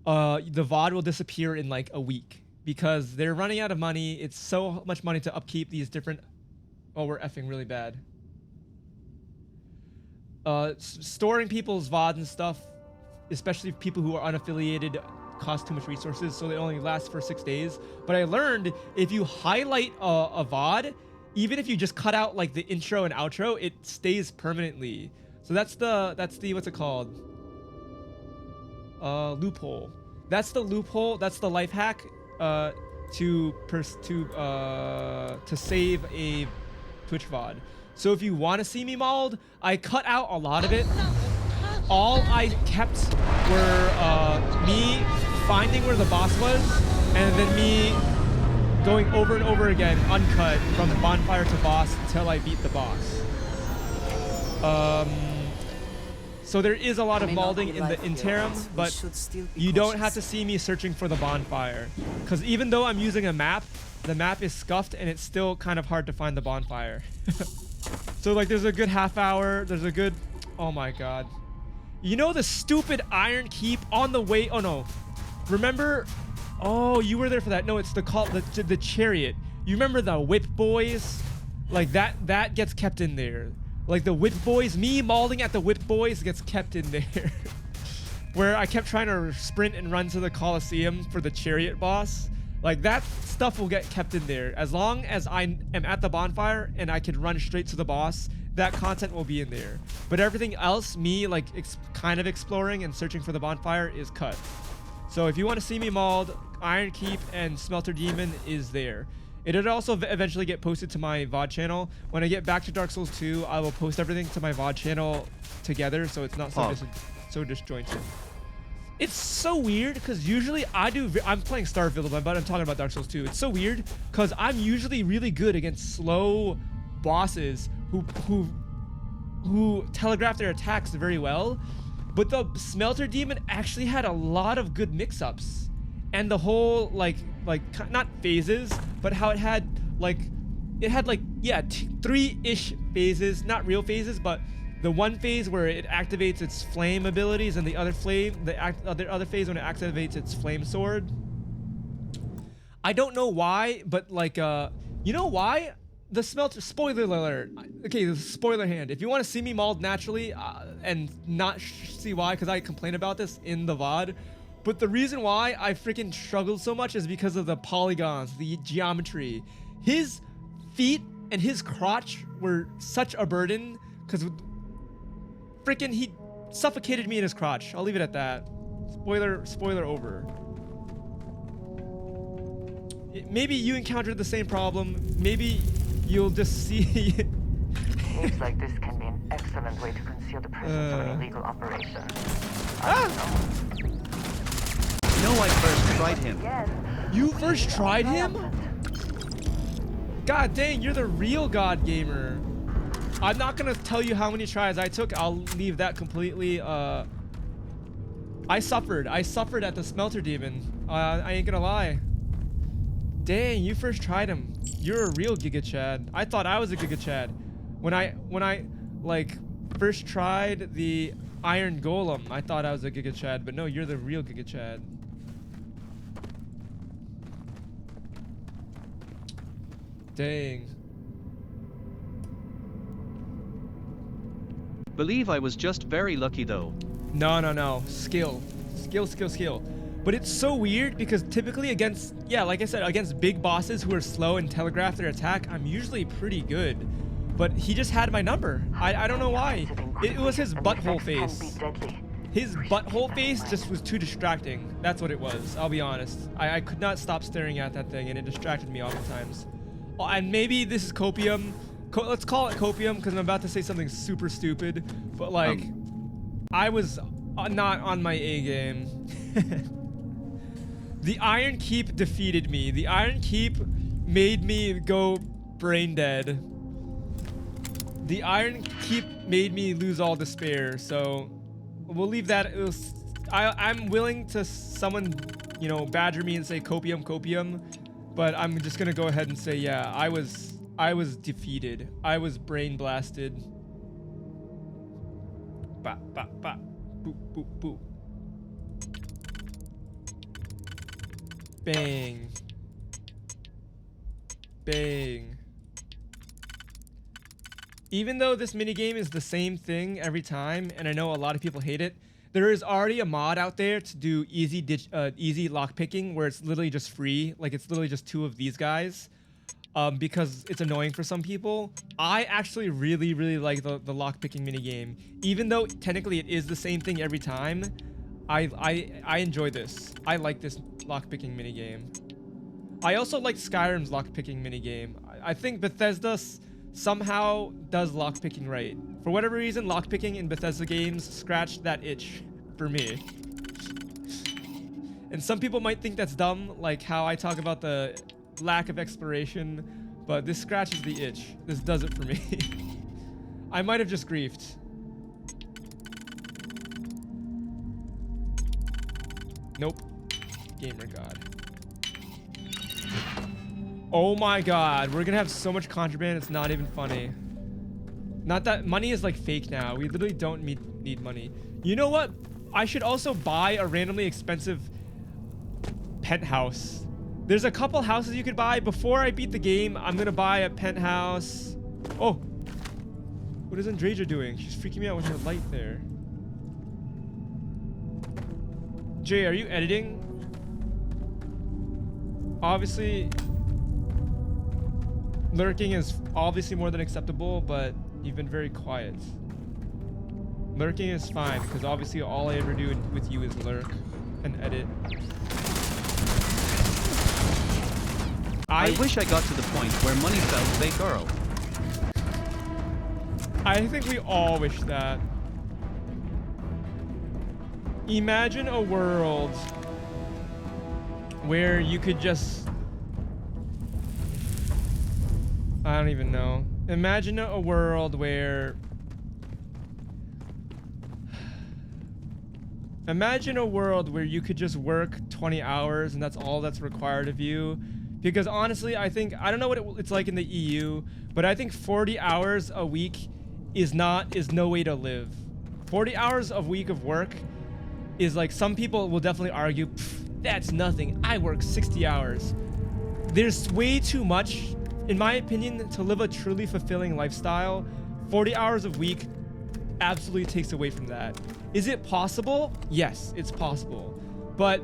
the VOD will disappear in like a week because they're running out of money. It's so much money to upkeep these different, oh, we're effing really bad. Storing people's VODs and stuff, especially people who are unaffiliated, cost too much resources, so they only last for 6 days. But I learned if you highlight a VOD, even if you just cut out like the intro and outro, it stays permanently. So that's the what's it called? Loophole. That's the loophole. That's the life hack to save a Twitch VOD. So if you want to see me mauled, I cut out a lot of it. All I kept were me finding where the boss was, and then me going over and over again, uncut, from bonfire to boss until I beat the boss. So there is a lot of maulding in the interim, but you don't have to see me searching for the bonfire. Because even though I'm using a map, the map is scuffed and it's still kind of hard to find the bonfire. So like there's a good half hour, there's a good, oh my god. You know the stupid Iron Keep on the way, oh no. Remember, oh, you were there for that. No, it's the chariot. You remember the whip boys? Like that gets kept in there. Like the whip boys, me mauling at the whip boys gets kept in there. Where I kept trying to sprint and run to the Coliseum for the chariot boss. Like that stuff will get kept in there. As long as I am at the bonfire and I can run straight to the boss, that content will be in there. But everything else, me like kind of exploring and searching for the bonfire, is cut. So if you want to see me mauled, Iron Keep and Smelter Demon is there. It'll also eventually get posted to my VOD channel. When I get back to Dark Souls 2, I will post everything to my VOD channel together so it's not so disjointed. It's so weird because usually I'm playing Starfield, but I'm talking about Dark Souls 2. It's so weird because I'm usually really good against slow bosses who telegraph their attacks very well. But the Smelter Demon actually had a lot of good mix-ups. And the whole, like not phases, but how it had, yeah, 3-ish phases. Not real phases, but the one phase where it activates its flame abilities, and the other other phase when it activates its flame sword. I don't know why, but like, you know why? The Smelter, spoiler alert. Okay, the spoiler hand. If you want to see me mauled naturally, and not see why, because I complain about this in the VOD, but the reason why I freaking struggled so much is because of the polygons, the geometry. His feet and his crotch were such a burden, because freaking he suffocated me in his crotch. I'll leave it at that. Spoiler over. Maybe you encountered the same problem. Maybe you'll just see. Seems like this can be an excellent way to conceal the presence of an illegal operation. No, I first tried him. Yes. You first tried him? God dang, you're the real God Gamer. I'm not gonna tell you how many tries I took. I'll leave that completely. I suffered at the Smelter Demon. I ain't gonna lie. Dang, you first tried him. You're a real Giga Chad. I thought I was a Giga Chad. When I like first tried the Iron Golem, I thought I was a Giga Chad, but no, you're the real Giga Chad. Dang. Believe I was just very lucky though. No. Skill. Skill. But it's so weird because typically against, yeah, like I said, against big bosses who are slow and telegraph their attack, I'm usually pretty good. But he just had my number. I don't know why. It was his butthole face. His butthole face just was too distracting. That's what it was. I'll be honest. I could not stop staring at that thing, and it distracted me oftentimes. Oh, and maybe this is copium. Let's call it copium because I'm about to say something super stupid. But like, I was not on my A game. The Iron Keep defeated me. The Iron Keep made me go brain dead. The Iron Keep made me lose all despair. So we'll leave that. I'm willing to someone, you know, badger me and say copium, but I'm just gonna go ahead and say, yeah, I was defeated. I was brain blasted. Ba ba ba, boop boop boop. Bang. Bang. Even though this minigame is the same thing every time, and I know a lot of people hate it, there is already a mod out there to do easy lockpicking where it's literally just free. Like, it's literally just 2 of these guys. Because it's annoying for some people. I actually really like the lockpicking minigame. Even though technically it is the same thing every time, I enjoy this. I like this lockpicking minigame. I also like Skyrim's lockpicking minigame. I think Bethesda somehow does lockpicking right. For whatever reason, lockpicking in Bethesda games scratched that itch for me. And some people might think that's dumb, like how I talk about the lack of exploration, but this scratches the itch. This does it for me. I might have just griefed. Nope. Gamer God. Oh my god, we're gonna have so much contraband, it's not even funny. Not that money is like fake now. We literally don't need money. You know what? I should also buy a randomly expensive penthouse. There's a couple houses you could buy. Before I beat the game, I'm gonna buy a penthouse. Oh, what is Andreja doing? She's freaking me out with her light there. Jay, are you editing? Obviously, lurking is obviously more than acceptable, but you've been very quiet. Lurking is fine, because obviously all I ever do with you is lurk and edit. I wish I got to the point where money felt fake Earl. I think we all wish that. Imagine a world where you could just... I don't even know. Imagine a world where... Imagine a world where you could just work 20 hours and that's all that's required of you. Because honestly, I don't know what it's like in the EU, but I think 40 hours a week is no way to live. 40 hours a week of work is like, some people will definitely argue, that's nothing. I work 60 hours. There's way too much, in my opinion, to live a truly fulfilling lifestyle. 40 hours a week absolutely takes away from that. Is it possible? Yes, it's possible. But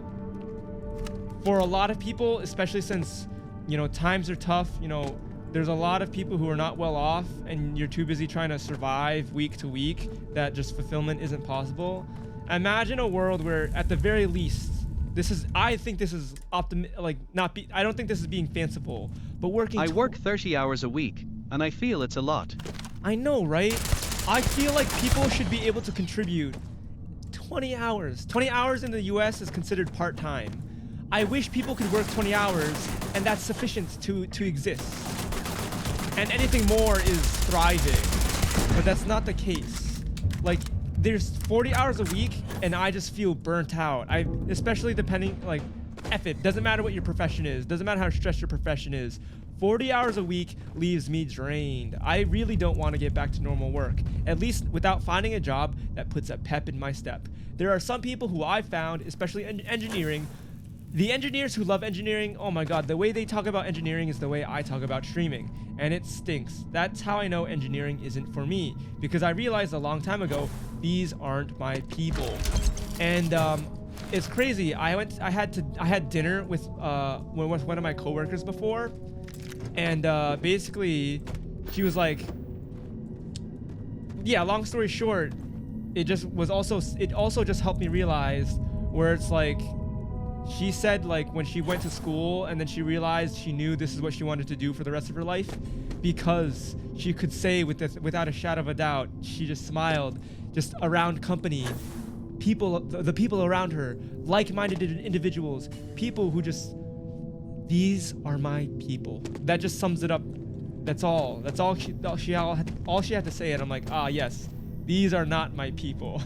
for a lot of people, especially since, you know, times are tough, you know, there's a lot of people who are not well off and you're too busy trying to survive week to week that just fulfillment isn't possible. Imagine a world where at the very least, I think this is I don't think this is being fanciful, but I work 30 hours a week, and I feel it's a lot. I know, right? I feel like people should be able to contribute 20 hours. 20 hours in the US is considered part-time. I wish people could work 20 hours and that's sufficient to exist. And anything more is thriving. But that's not the case. Like, there's 40 hours a week and I just feel burnt out. Especially depending, like, F it. Doesn't matter what your profession is. Doesn't matter how stressed your profession is. 40 hours a week leaves me drained. I really don't want to get back to normal work, at least without finding a job that puts a pep in my step. There are some people who I've found, especially in engineering, The engineers who love engineering, oh my god, the way they talk about engineering is the way I talk about streaming, and it stinks. That's how I know engineering isn't for me, because I realized a long time ago these aren't my people. And it's crazy. I had dinner with one of my coworkers before, and basically she was like, yeah, long story short, it also just helped me realize where it's like, she said like when she went to school and then she realized she knew this is what she wanted to do for the rest of her life, because she could say without a shadow of a doubt, she just smiled just around company, people, the people around her, like-minded individuals, people who just, these are my people. That just sums it up. That's all she had to say, and I'm like, ah, yes, these are not my people.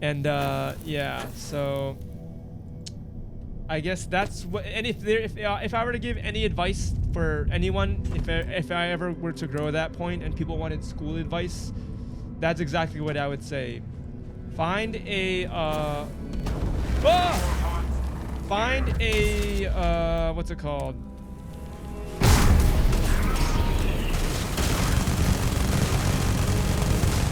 And yeah, so I guess that's what. And if I were to give any advice for anyone, if I ever were to grow at that point and people wanted school advice, that's exactly what I would say. Find a what's it called?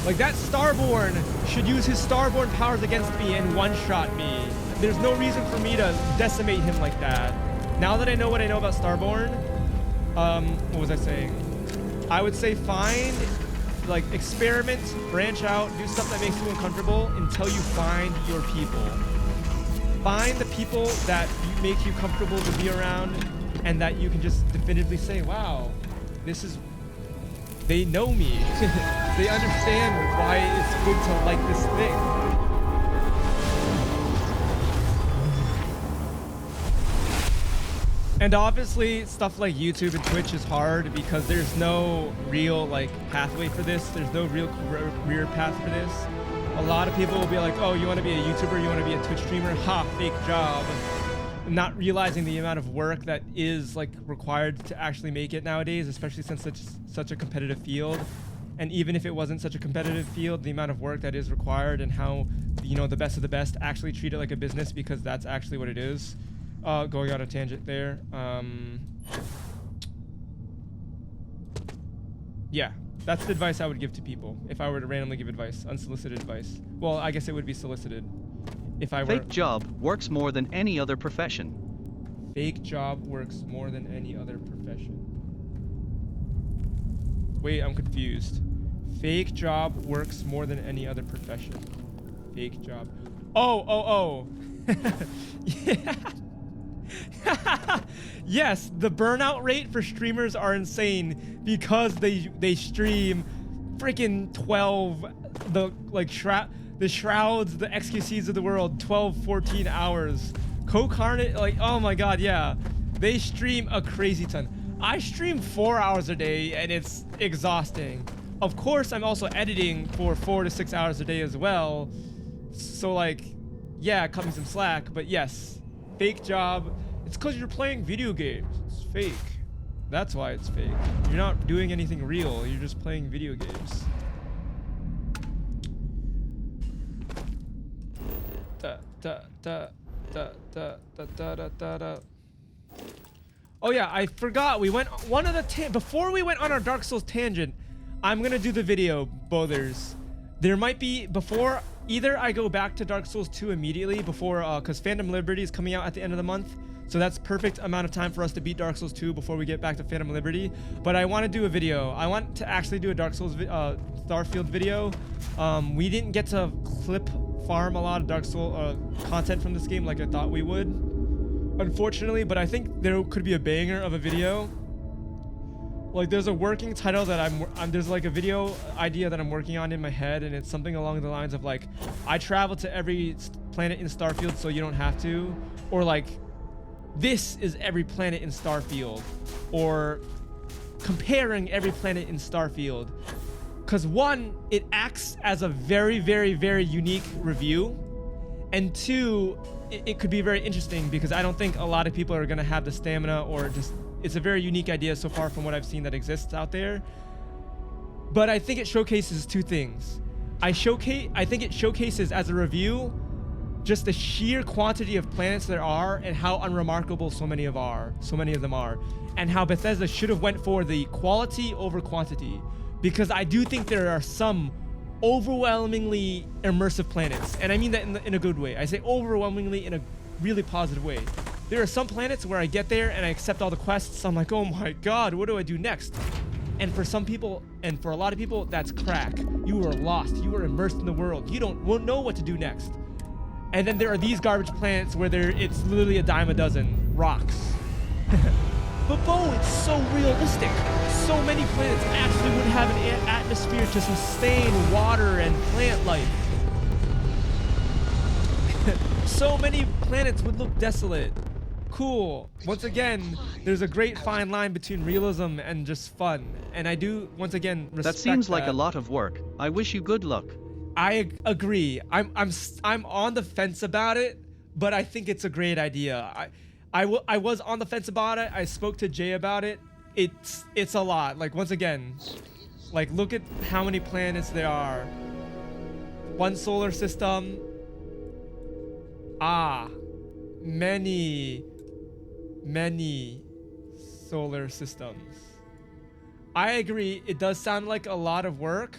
Like, that Starborn should use his Starborn powers against me and one-shot me. There's no reason for me to decimate him like that. Now that I know what I know about Starborn, what was I saying? I would say find, like, experiment, branch out, do stuff that makes you uncomfortable until you find your people. Find the people that make you comfortable to be around and that you can just definitively say, wow, this is, they know me. They understand why it's good to like this thing. And obviously, stuff like YouTube and Twitch is hard because there's no real like pathway for this. There's no real career path for this. A lot of people will be like, oh, you want to be a YouTuber? You want to be a Twitch streamer? Ha, fake job. Not realizing the amount of work that is like required to actually make it nowadays, especially since it's such a competitive field. And even if it wasn't such a competitive field, the amount of work that is required and how, you know, the best of the best actually treat it like a business, because that's actually what it is. Going on a tangent there. Yeah, that's the advice I would give to people if I were to randomly give advice, unsolicited advice. Well, I guess it would be solicited if I were. Fake job works more than any other profession. Fake job works more than any other profession. Wait, I'm confused. Fake job works more than any other profession. Fake job. Oh. Yeah. Yes, the burnout rate for streamers are insane because they stream freaking 12 the shrouds, the XQCs of the world, 12-14 hours. Co-Carnate, like, oh my god, yeah. They stream a crazy ton. I stream 4 hours a day and it's exhausting. Of course, I'm also editing for 4 to 6 hours a day as well. So like, yeah, cut me some slack, but yes. Fake job. It's because you're playing video games. It's fake. That's why it's fake. You're not doing anything real. You're just playing video games. Oh yeah, I forgot. We went one of the before we went on our Dark Souls tangent. I'm gonna do the video, Bothers. There might be before. Either I go back to Dark Souls 2 immediately before, because Phantom Liberty is coming out at the end of the month. So that's perfect amount of time for us to beat Dark Souls 2 before we get back to Phantom Liberty. But I want to do a video. I want to actually do a Dark Souls, Starfield video. We didn't get to clip farm a lot of Dark Souls content from this game like I thought we would, unfortunately. But I think there could be a banger of a video. Like, there's a working title that there's like a video idea that I'm working on in my head, and it's something along the lines of like, I travel to every planet in Starfield so you don't have to, or like, this is every planet in Starfield, or comparing every planet in Starfield. Because one, it acts as a very, very, very unique review, and two, it could be very interesting because I don't think a lot of people are gonna have the stamina or just. It's a very unique idea so far from what I've seen that exists out there. But I think it showcases two things. I think it showcases as a review just the sheer quantity of planets there are and how unremarkable so many of them are, and how Bethesda should have went for the quality over quantity, because I do think there are some overwhelmingly immersive planets, and I mean that in a good way. I say overwhelmingly in a really positive way. There are some planets where I get there and I accept all the quests. I'm like, oh my god, what do I do next? And for some people, and for a lot of people, that's crack. You are lost. You are immersed in the world. You won't know what to do next. And then there are these garbage planets where it's literally a dime a dozen rocks. But Bo, it's so realistic. So many planets actually would have an atmosphere to sustain water and plant life. So many planets would look desolate. Cool. Once again, there's a great fine line between realism and just fun. And I do, once again, respect That seems like a lot of work. I wish you good luck. I agree. I'm on the fence about it, but I think it's a great idea. I was on the fence about it. I spoke to Jay about it. It's a lot. Like, once again, like, look at how many planets there are. One solar system. Many solar systems. I agree, it does sound like a lot of work,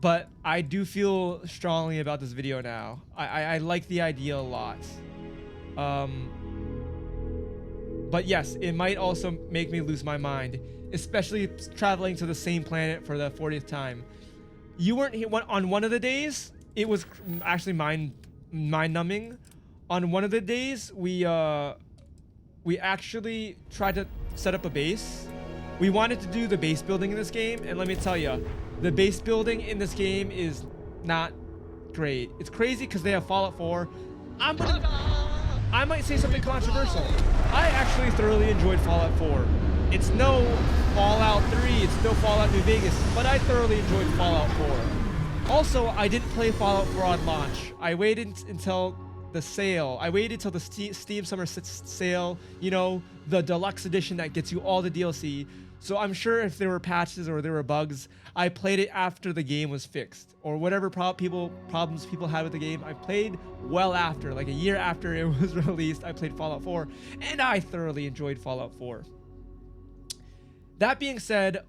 but I do feel strongly about this video now. I like the idea a lot. But yes, it might also make me lose my mind, especially traveling to the same planet for the 40th time. You weren't here on one of the days. It was actually mind-numbing. On one of the days, we actually tried to set up a base. We wanted to do the base building in this game, and let me tell you, the base building in this game is not great. It's crazy because they have Fallout 4. I might say something controversial. I actually thoroughly enjoyed Fallout 4. It's no Fallout 3, it's no Fallout New Vegas, but I thoroughly enjoyed Fallout 4. Also, I didn't play Fallout 4 on launch. I waited until the sale. I waited till the Steam Summer sale, you know, the deluxe edition that gets you all the DLC. So I'm sure if there were patches or there were bugs, I played it after the game was fixed, or whatever problems people had with the game. I played well after, like a year after it was released. I played Fallout 4, and I thoroughly enjoyed Fallout 4. That being said,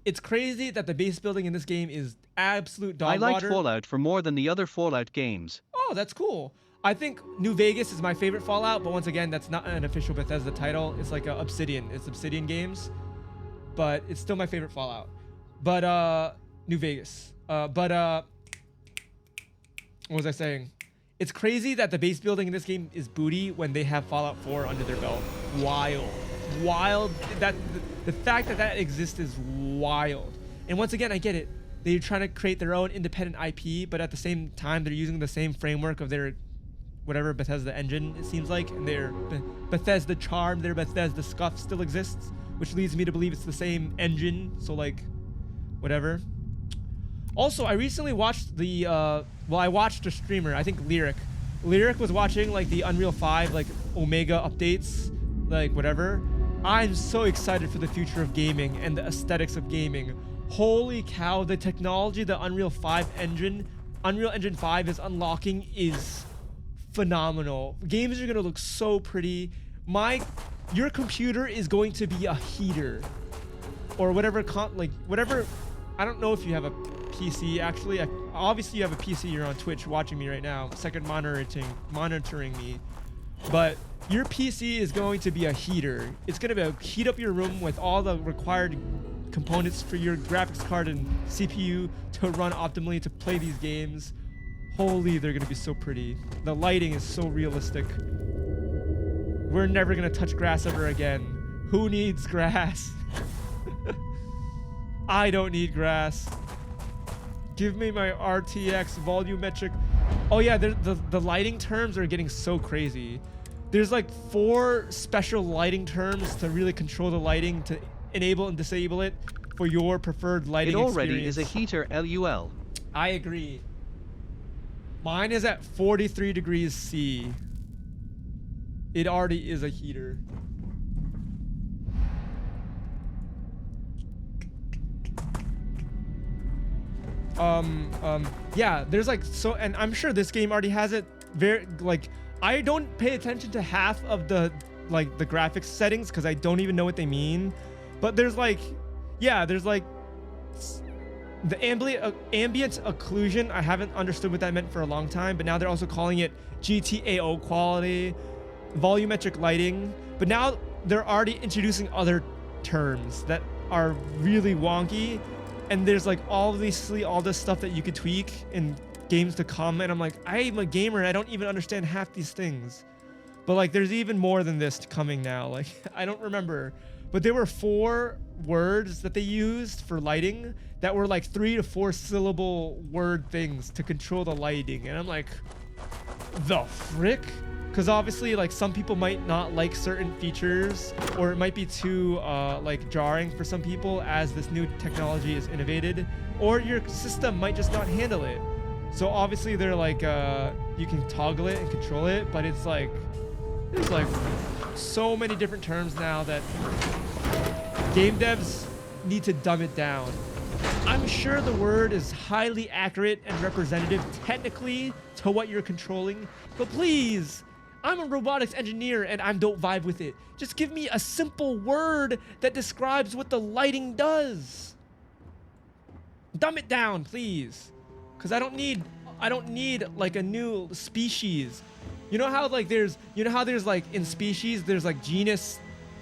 it's crazy that the base building in this game is absolute dog water. I liked Fallout for more than the other Fallout games. Oh, that's cool. I think New Vegas is my favorite Fallout, but once again, that's not an official Bethesda title. It's like Obsidian. It's Obsidian Games, but it's still my favorite Fallout. But New Vegas. What was I saying? It's crazy that the base building in this game is booty when they have Fallout 4 under their belt. Wild. That the fact that that exists is wild. And once again, I get it. They're trying to create their own independent IP, but at the same time, they're using the same framework of their whatever Bethesda engine, it seems like, and their Bethesda charm, their Bethesda scuff still exists, which leads me to believe it's the same engine, so like, whatever. Also, I recently watched I watched a streamer, I think Lyric. Lyric was watching like the Unreal 5, like Omega updates, like whatever. I'm so excited for the future of gaming and the aesthetics of gaming. Holy cow, the technology the Unreal Engine 5 is unlocking is phenomenal. Games are gonna look so pretty. Your computer is going to be a heater, or whatever. Whatever. I don't know if you have a PC actually. Obviously, you have a PC. You're on Twitch watching me right now. Second monitoring me, but your PC is going to be a heater. It's gonna heat up your room with all the required components for your graphics card and CPU to run optimally to play these games. Holy, they're gonna be so pretty. The lighting is so realistic. We're never gonna touch grass ever again. Who needs grass? I don't need grass. Give me my RTX volumetric. Oh yeah, the lighting terms are getting so crazy. There's like 4 special lighting terms to really control the lighting, to enable and disable it for your preferred lighting experience. It already is a heater, LUL. I agree. Mine is at 43 degrees C. It already is a heater. Yeah, there's like, so, and I'm sure this game already has it. very like I don't pay attention to half of the graphics settings because I don't even know what they mean. But there's like, yeah, there's like the ambient occlusion. I haven't understood what that meant for a long time, but now they're also calling it GTAO quality, volumetric lighting. But now they're already introducing other terms that are really wonky, and there's like obviously all this stuff that you could tweak in games to come, and I'm like, I'm a gamer and I don't even understand half these things. But like there's even more than this coming now. Like I don't remember, but there were 4 words that they used for lighting that were like 3 to 4 syllable word things to control the lighting, and I'm like, the frick? Because obviously like some people might not like certain features, or it might be too like jarring for some people as this new technology is innovated, or your system might just not handle it. So obviously they're like you can toggle it and control it, but it's like there's like so many different terms now that game devs need to dumb it down. I'm sure the word is highly accurate and representative technically to what you're controlling, but please, I'm a robotics engineer and I don't vibe with it. Just give me a simple word that describes what the lighting does. Dumb it down, please. Because I don't need like a new species. You know how like there's like in species there's like genus,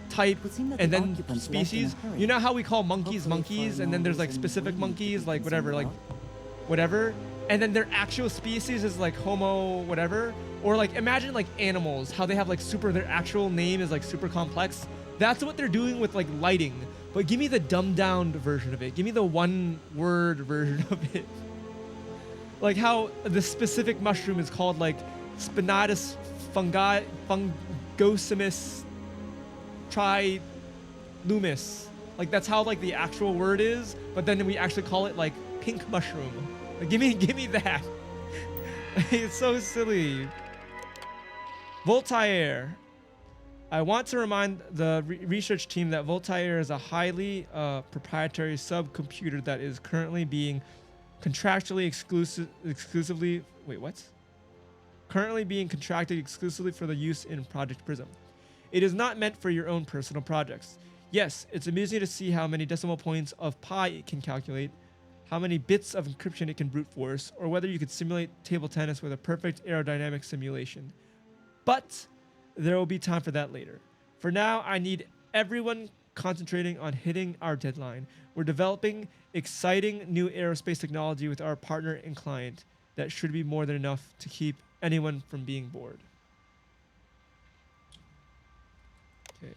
type, and then species. You know how we call monkeys monkeys, and then there's like specific monkeys, like whatever, and then their actual species is like Homo whatever. Or like imagine like animals, how they have like their actual name is like super complex. That's what they're doing with like lighting. But give me the dumbed down version of it. Give me the one word version of it. Like how the specific mushroom is called like Spinatus fungosimus trilumis. Like that's how like the actual word is, but then we actually call it like pink mushroom. Like, give me that. It's so silly. Voltaire. I want to remind the research team that Voltaire is a highly proprietary subcomputer that is currently being contractually exclusively. Wait, what? Currently being contracted exclusively for the use in Project Prism. It is not meant for your own personal projects. Yes, it's amusing to see how many decimal points of pi it can calculate, how many bits of encryption it can brute force, or whether you could simulate table tennis with a perfect aerodynamic simulation. But there will be time for that later. For now, I need everyone concentrating on hitting our deadline. We're developing exciting new aerospace technology with our partner and client that should be more than enough to keep anyone from being bored. Okay.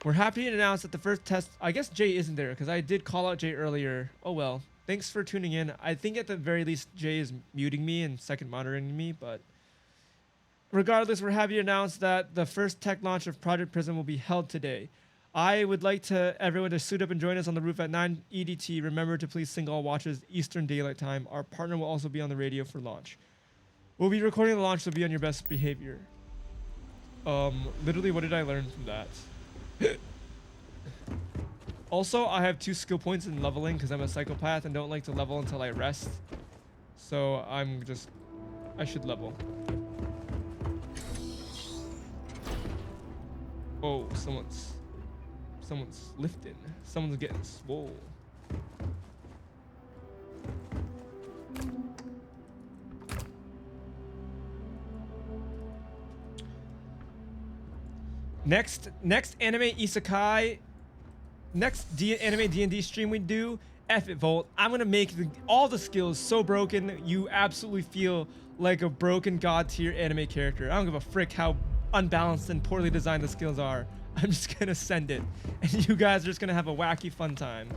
We're happy to announce that the first test, I guess Jay isn't there because I did call out Jay earlier. Oh well, thanks for tuning in. I think at the very least Jay is muting me and second monitoring me, but regardless, we're happy to announce that the first tech launch of Project Prism will be held today. I would like everyone to suit up and join us on the roof at 9 EDT. Remember to please sing all watches Eastern Daylight Time. Our partner will also be on the radio for launch. We'll be recording the launch, so be on your best behavior. Literally, what did I learn from that? Also, I have 2 skill points in leveling because I'm a psychopath and don't like to level until I rest. So I should level. Oh, someone's lifting. Someone's getting swole. Next anime isekai, anime D&D stream we do, F it, Volt. I'm gonna make all the skills so broken you absolutely feel like a broken god tier anime character. I don't give a frick how unbalanced and poorly designed the skills are. I'm just gonna send it, and you guys are just gonna have a wacky fun time.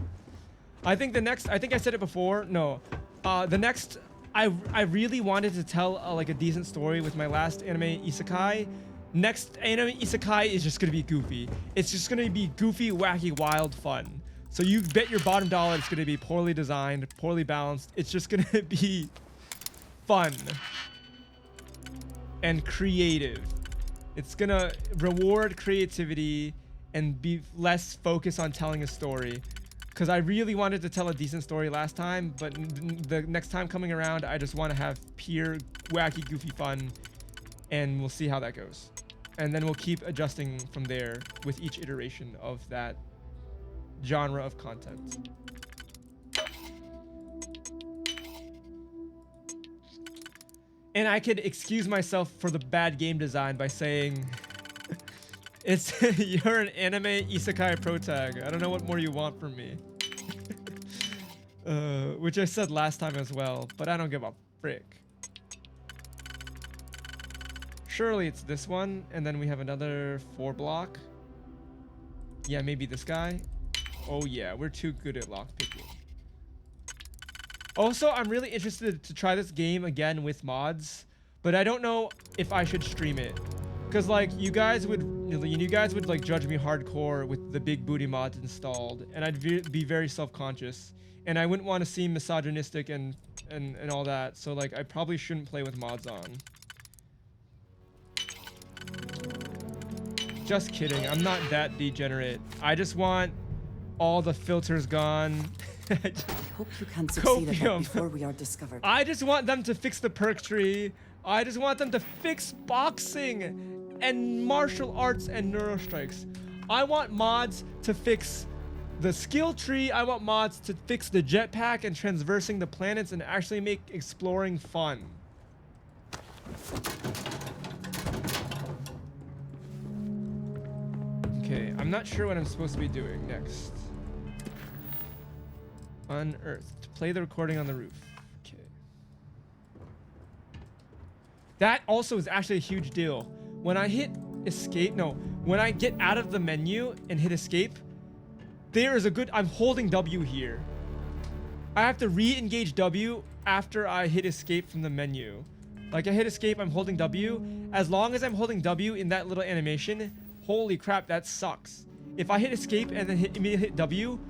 I think I said it before. No, the next, I really wanted to tell like a decent story with my last anime isekai. Next anime isekai is just gonna be goofy. It's just gonna be goofy, wacky, wild fun. So you bet your bottom dollar it's gonna be poorly designed, poorly balanced. It's just gonna be fun and creative. It's gonna reward creativity and be less focused on telling a story. because I really wanted to tell a decent story last time, but the next time coming around, I just want to have pure wacky, goofy fun, and we'll see how that goes. And then we'll keep adjusting from there with each iteration of that genre of content. And I could excuse myself for the bad game design by saying, it's you're an anime isekai protag. I don't know what more you want from me. Which I said last time as well, but I don't give a frick. Surely it's this one, and then we have another 4 block. Yeah, maybe this guy. Oh yeah, we're too good at lockpicking. Also, I'm really interested to try this game again with mods, but I don't know if I should stream it. Cause like you guys would like judge me hardcore with the big booty mods installed, and I'd be very self-conscious, and I wouldn't want to seem misogynistic and all that. So like I probably shouldn't play with mods on. Just kidding. I'm not that degenerate. I just want all the filters gone. I hope you can succeed at that Copium. before we are discovered. I just want them to fix the perk tree. I just want them to fix boxing and martial arts and neurostrikes. I want mods to fix the skill tree. I want mods to fix the jetpack and transversing the planets and actually make exploring fun. Okay, I'm not sure what I'm supposed to be doing next. Unearthed. Play the recording on the roof. Okay. That also is actually a huge deal. When I hit escape, when I get out of the menu and hit escape, there is a good, I'm holding W here. I have to re-engage W after I hit escape from the menu. Like I hit escape, I'm holding W. As long as I'm holding W in that little animation, holy crap, that sucks. If I hit escape and then immediately hit W,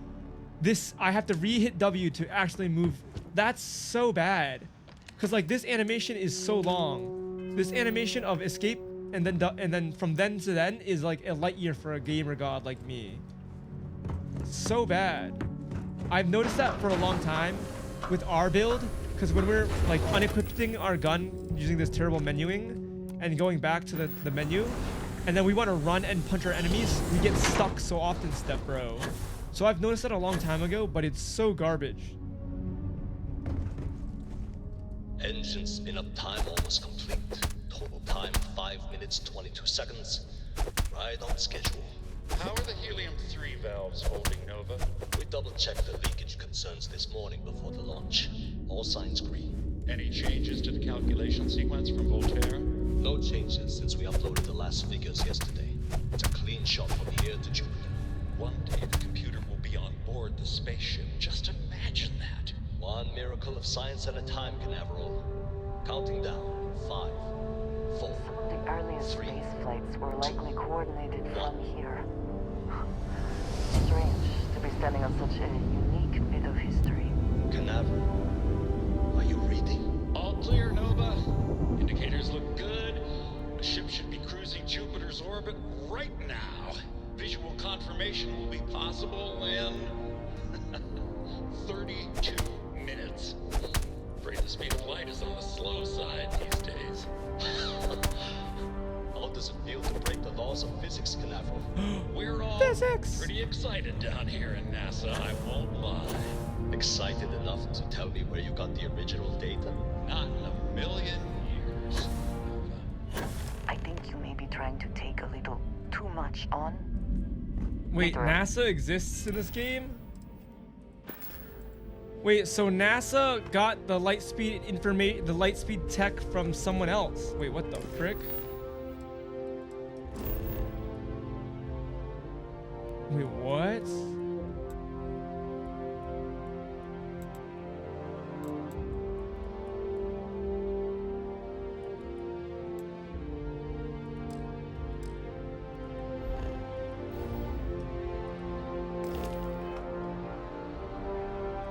I have to re-hit W to actually move. That's so bad. Cause like this animation is so long. This animation of escape and then from then to then is like a light year for a gamer god like me. So bad. I've noticed that for a long time with our build, because when we're like unequipping our gun using this terrible menuing and going back to the menu, and then we want to run and punch our enemies, we get stuck so often, Step Bro. So I've noticed that a long time ago, but it's so garbage. Engine spin-up time almost complete. Total time 5 minutes 22 seconds. Right on schedule. How are the helium-3 valves holding, Nova? We double-checked the leakage concerns this morning before the launch. All signs green. Any changes to the calculation sequence from Voltaire? No changes since we uploaded the last figures yesterday. It's a clean shot from here to Jupiter. One day the computer will be on board the spaceship. Just imagine that. One miracle of science at a time, Canaveral. Counting down. 5, 4, The earliest 3, space flights were likely coordinated 1. from here. Strange to be standing on such a unique bit of history. Canaveral, are you reading? All clear, Nova. Indicators look good. The ship should be cruising Jupiter's orbit right now. Visual confirmation will be possible in 32 minutes. Afraid the speed of light is on the slow side these days. How does it feel to break the laws of physics, Canaveral? We're all Physics. pretty excited down here in NASA, I won't lie. Excited enough to tell me where you got the original data? Not in a million years. I think you may be trying to take a little too much on. Wait, Later. NASA exists in this game? Wait, so NASA got the lightspeed tech from someone else. Wait, what the frick? Wait, what?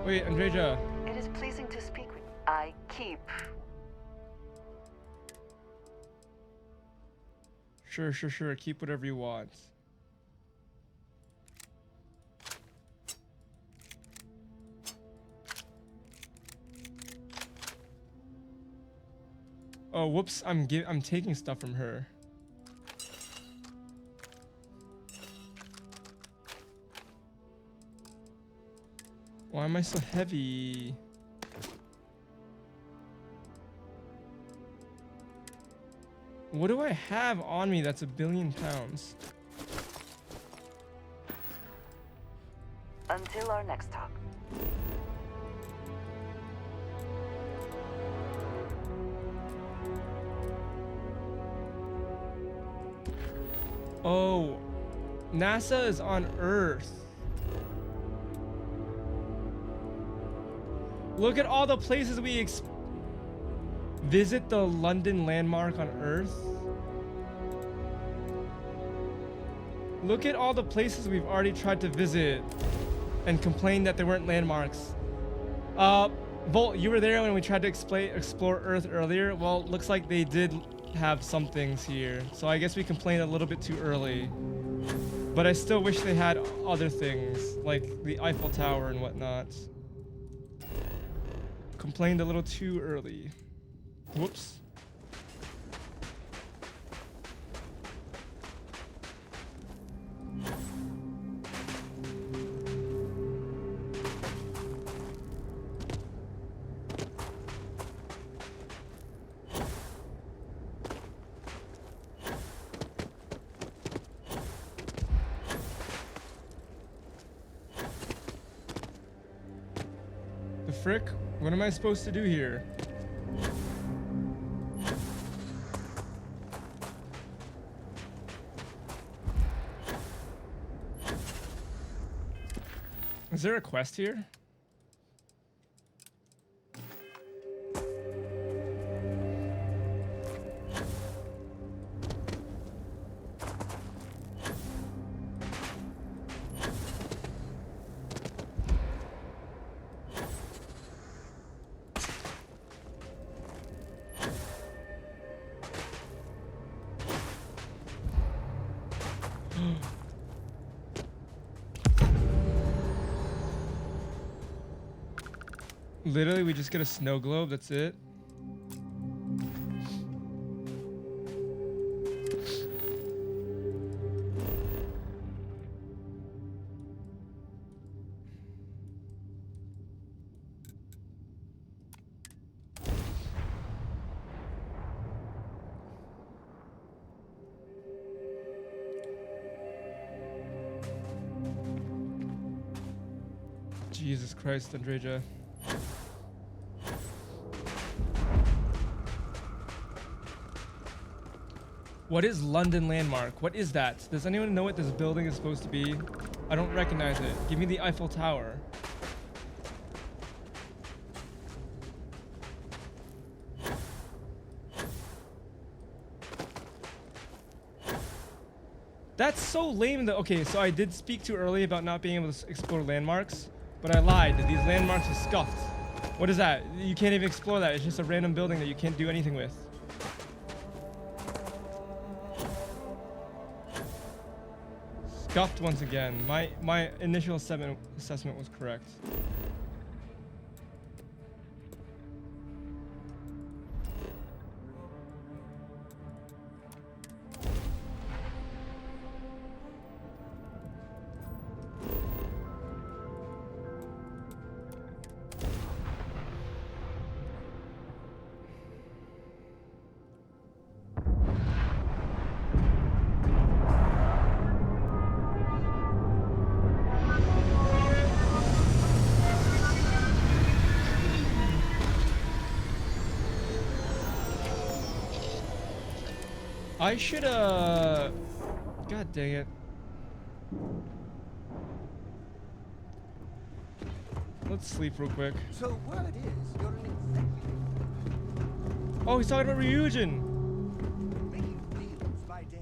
Wait, Andreja. It is pleasing to speak with. I keep. Sure. Keep whatever you want. Oh, whoops! I'm taking stuff from her. Why am I so heavy? What do I have on me that's 1 billion pounds? Until our next talk. Oh, NASA is on Earth. Look at all the places we visit the London landmark on Earth. Look at all the places we've already tried to visit and complained that there weren't landmarks. Volt, you were there when we tried to explore Earth earlier. Well, looks like they did have some things here. So I guess we complained a little bit too early. But I still wish they had other things, like the Eiffel Tower and whatnot. Complained a little too early. Whoops. The frick? What am I supposed to do here? Is there a quest here? Literally, we just get a snow globe, that's it. Jesus Christ, Andreja. What is London Landmark? What is that? Does anyone know what this building is supposed to be? I don't recognize it. Give me the Eiffel Tower. That's so lame though. Okay, so I did speak too early about not being able to explore landmarks, but I lied. These landmarks are scuffed. What is that? You can't even explore that. It's just a random building that you can't do anything with. Scuffed once again. My initial assessment was correct. I should, God dang it. Let's sleep real quick. So word is you're an executive. Oh, he's talking about Ryujin. Making deals by day,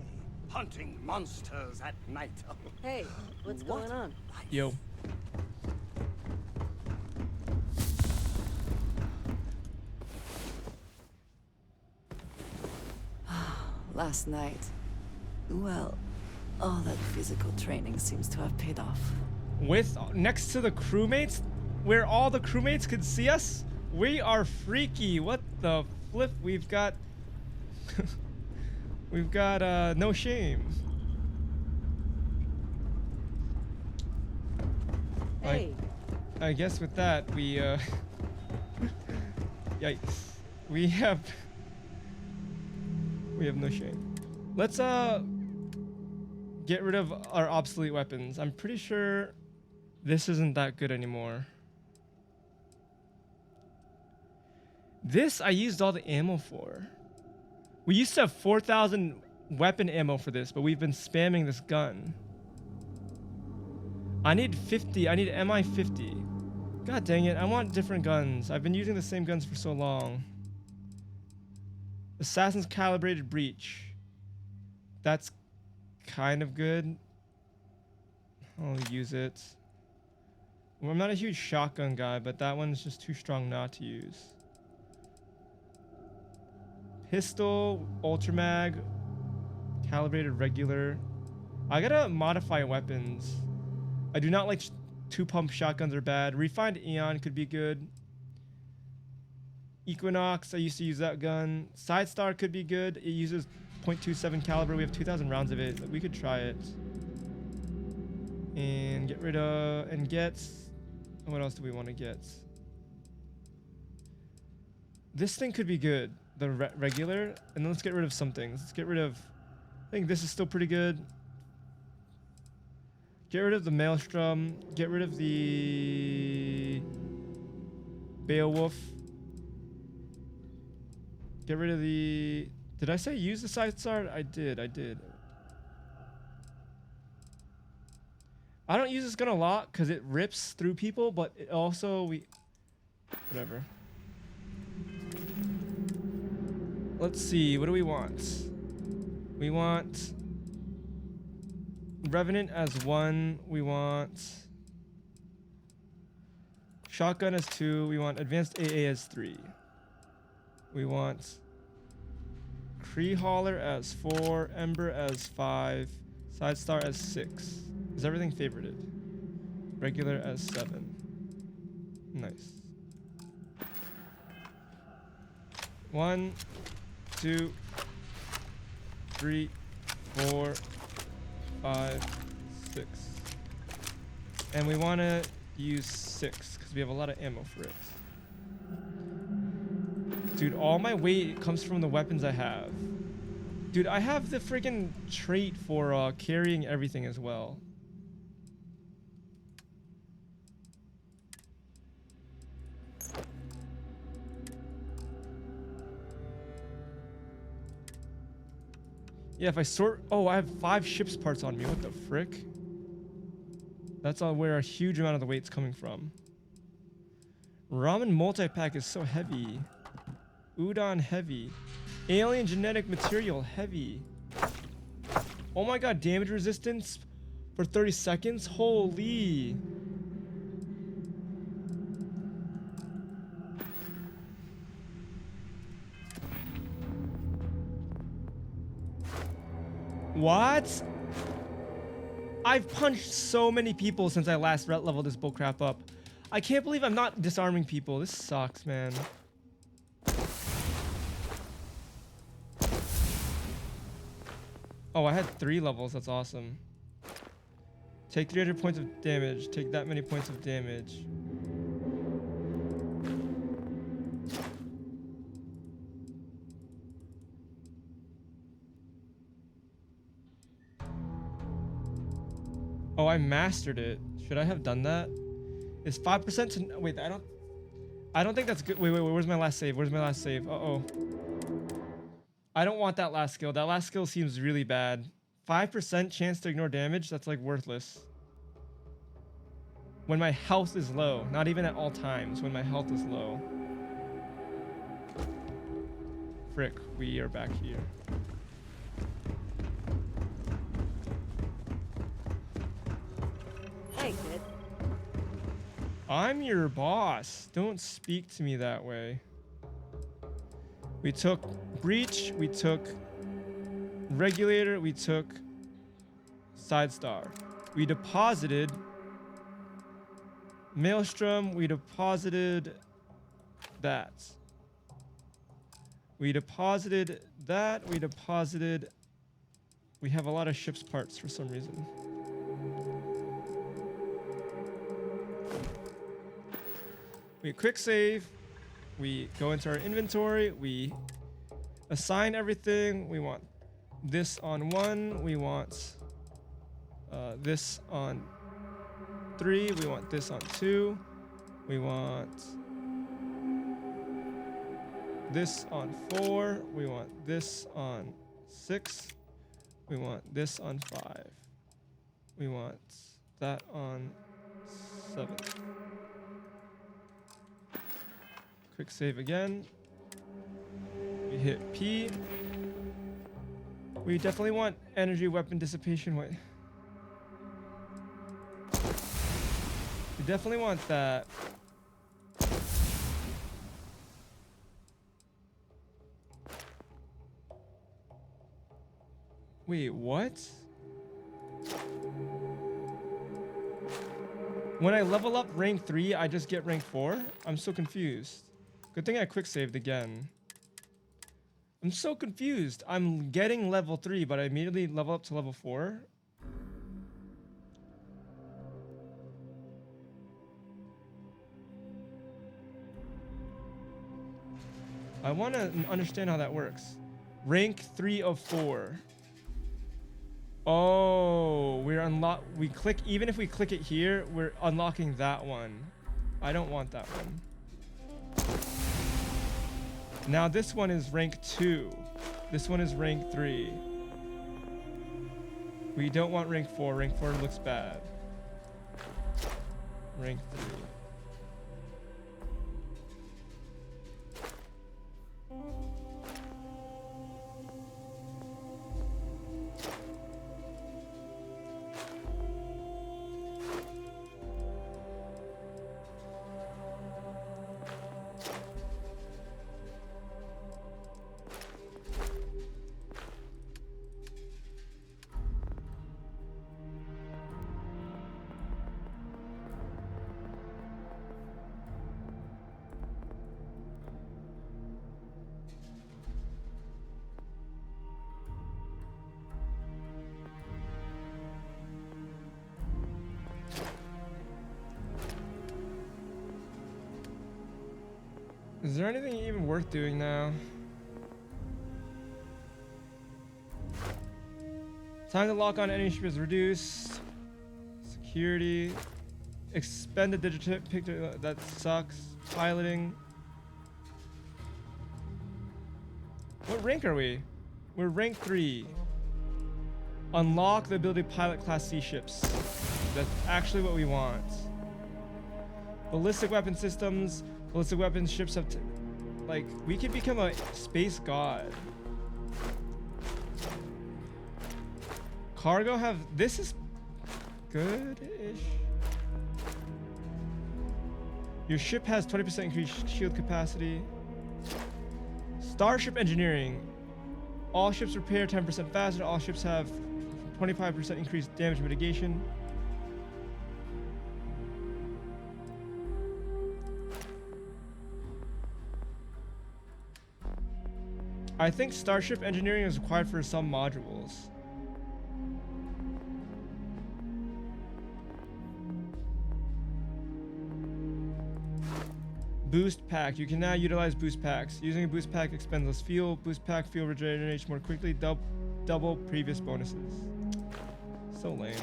hunting monsters at night. Hey, what's going on? Yo. Last night. Well, all that physical training seems to have paid off. With next to the crewmates, where all the crewmates could see us, we are freaky. What the flip? We've got We've got no shame. Hey. I guess with that we yikes. We have no shame. Let's get rid of our obsolete weapons. I'm pretty sure this isn't that good anymore. This I used all the ammo for. We used to have 4,000 weapon ammo for this, but we've been spamming this gun. I need 50. I need MI 50. God dang it. I want different guns. I've been using the same guns for so long. Assassin's Calibrated Breach. That's kind of good. I'll use it. Well, I'm not a huge shotgun guy, but that one's just too strong not to use. Pistol, Ultramag, Calibrated Regular. I gotta modify weapons. I do not like two-pump shotguns are bad. Refined Eon could be good. Equinox, I used to use that gun. Side Star could be good. It uses .27 caliber. We have 2,000 rounds of it. We could try it. And get rid of and get. What else do we want to get? This thing could be good. The regular, and then let's get rid of some things. Let's get rid of. I think this is still pretty good. Get rid of the Maelstrom. Get rid of the Beowulf. Get rid of the. Did I say use the side star? I did. I don't use this gun a lot because it rips through people, but it also whatever. Let's see. What do we want? We want Revenant as 1. We want Shotgun as 2. We want Advanced AA as 3. We want Kree Hauler as 4. Ember as 5. Side Star as 6. Is everything favorited? Regular as 7. Nice. 1, 2, 3, 4, 5, 6. And we want to use 6 because we have a lot of ammo for it. Dude, all my weight comes from the weapons I have. Dude, I have the friggin' trait for carrying everything as well. Yeah, if I sort... Oh, I have 5 ship's parts on me. What the frick? That's where a huge amount of the weight's coming from. Ramen multi-pack is so heavy. Udon heavy. Alien genetic material heavy. Oh my god, damage resistance for 30 seconds? Holy. What? I've punched so many people since I last leveled this bullcrap up. I can't believe I'm not disarming people. This sucks, man. Oh, I had 3 levels. That's awesome. Take 300 points of damage. Take that many points of damage. Oh, I mastered it. Should I have done that? Is 5% to... Wait, I don't think that's good. Wait, where's my last save? Where's my last save? Uh-oh. I don't want that last skill. That last skill seems really bad. 5% chance to ignore damage? That's like worthless. When my health is low. Not even at all times. When my health is low. Frick, we are back here. Hey, kid. I'm your boss. Don't speak to me that way. We took Breach, we took Regulator, we took Side Star. We deposited Maelstrom, we deposited that. We deposited that. We deposited... We have a lot of ship's parts for some reason. We quick save. We go into our inventory. We assign everything. We want this on 1. We want this on 3. We want this on 2. We want this on 4. We want this on 6. We want this on 5. We want that on 7. Quick save again. We hit P. We definitely want energy weapon dissipation. Wait. We definitely want that. Wait, what? When I level up rank 3, I just get rank 4? I'm so confused. Good thing I quick saved again. I'm so confused. I'm getting level 3, but I immediately level up to level 4. I want to understand how that works. Rank 3 of 4. Oh, we click, even if we click it here, we're unlocking that one. I don't want that one. Now this one is rank 2. This one is rank 3. We don't want rank 4. Rank 4 looks bad. Rank 3. Is there anything even worth doing now? Time to lock on any ship is reduced. Security. Expend the digit picture. That sucks. Piloting. What rank are we? We're rank 3. Unlock the ability to pilot Class C ships. That's actually what we want. Ballistic weapon systems. Ballistic weapons ships have like, we could become a space god. Cargo have, this is good-ish. Your ship has 20% increased shield capacity. Starship engineering. All ships repair 10% faster. All ships have 25% increased damage mitigation. I think Starship engineering is required for some modules. Boost pack. You can now utilize boost packs. Using a boost pack expends less fuel. Boost pack fuel regenerates more quickly. Double previous bonuses. So lame.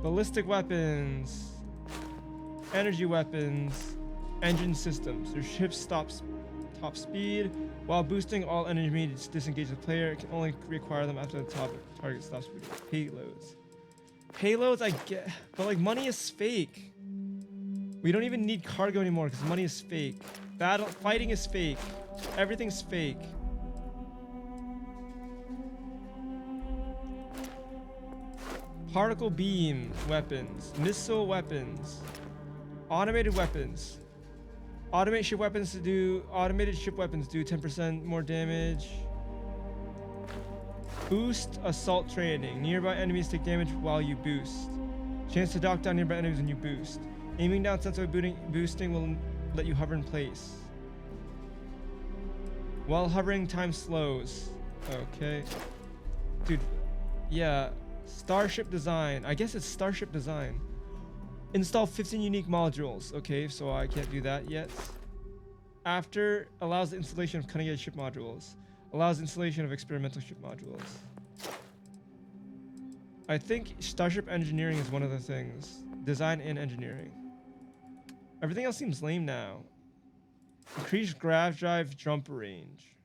Ballistic weapons. Energy weapons. Engine systems. Your ship stops top speed. While boosting all enemies disengage the player, it can only require them after the target stops speeding. Payloads. Payloads I get, but like money is fake. We don't even need cargo anymore because money is fake. Fighting is fake. Everything's fake. Particle beam weapons, missile weapons, automated weapons. Automated ship weapons do 10% more damage. Boost assault training. Nearby enemies take damage while you boost. Chance to knock down nearby enemies when you boost. Aiming down sensitive boosting will let you hover in place. While hovering, time slows. Okay. Dude, yeah. Starship design. I guess it's starship design. Install 15 unique modules. Okay, so I can't do that yet. After, allows the installation of cutting edge ship modules. Allows installation of experimental ship modules. I think starship engineering is one of the things. Design and engineering. Everything else seems lame now. Increase grav drive jump range.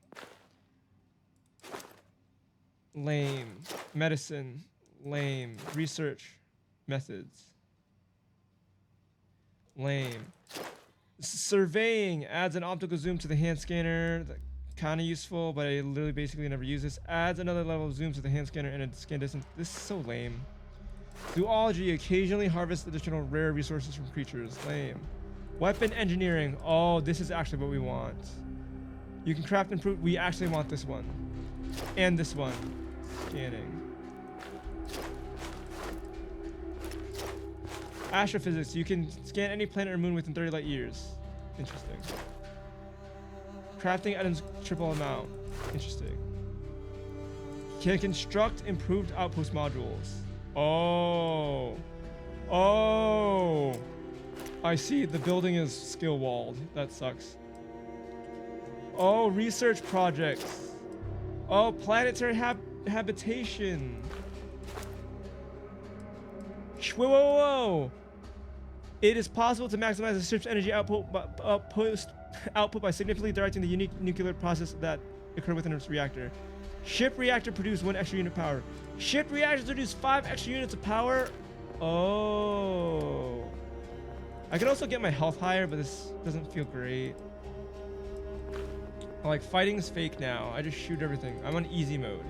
Lame. Medicine. Lame. Research methods. Lame. Surveying adds an optical zoom to the hand scanner. Kind of useful, but I literally basically never use this. Adds another level of zoom to the hand scanner and a scan distance. This is so lame. Zoology occasionally harvests additional rare resources from creatures. Lame. Weapon engineering. Oh, this is actually what we want. You can craft and improve. We actually want this one. And this one. Scanning. Astrophysics. You can scan any planet or moon within 30 light years. Interesting. Crafting items triple amount. Interesting. Can construct improved outpost modules. Oh. Oh. I see. The building is skill walled. That sucks. Oh, research projects. Oh, planetary habitation. Whoa, whoa, whoa. It is possible to maximize the ship's energy output by significantly directing the unique nuclear process that occur within its reactor. Ship reactor produce 1 extra unit of power. Ship reactors produce 5 extra units of power. Oh. I could also get my health higher, but this doesn't feel great. Like, fighting is fake now. I just shoot everything. I'm on easy mode.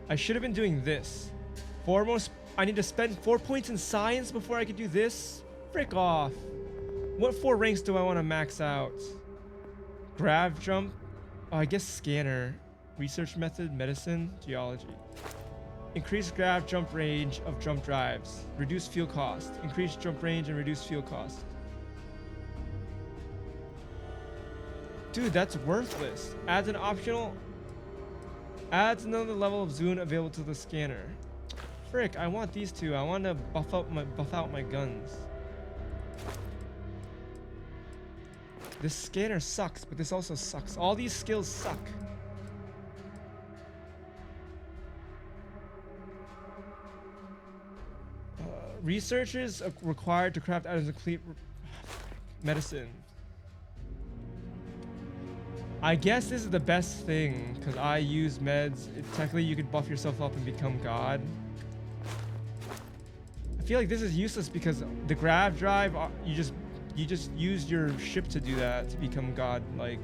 I should have been doing this. Foremost, I need to spend 4 points in science before I could do this? Frick off. What 4 ranks do I want to max out? Grav jump? Oh, I guess scanner. Research method, medicine, geology. Increase grav jump range of jump drives. Reduce fuel cost. Increase jump range and reduce fuel cost. Dude, that's worthless. Adds an optional... Adds another level of zoom available to the scanner. Frick, I want these two. I want to buff out my guns. This scanner sucks, but this also sucks. All these skills suck. Researchers are required to craft items to complete medicine. I guess this is the best thing because I use meds. Technically, you could buff yourself up and become God. I feel like this is useless because the grav drive, you just use your ship to do that, to become God. Like,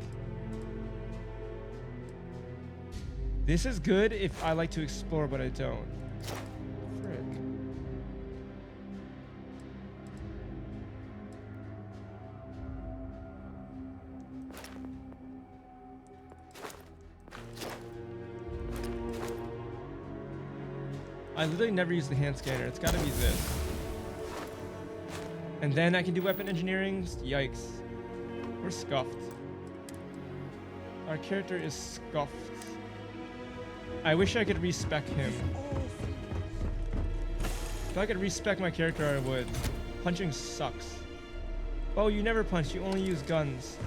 this is good if I like to explore, but I don't. Frick. I literally never use the hand scanner. It's gotta be this. And then I can do weapon engineering. Yikes. We're scuffed. Our character is scuffed. I wish I could respec him. If I could respec my character, I would. Punching sucks. Oh, you never punch. You only use guns.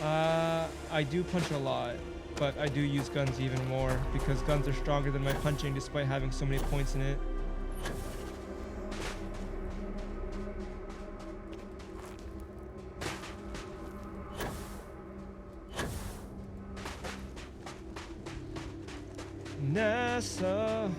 I do punch a lot. But I do use guns even more because guns are stronger than my punching despite having so many points in it. NASA.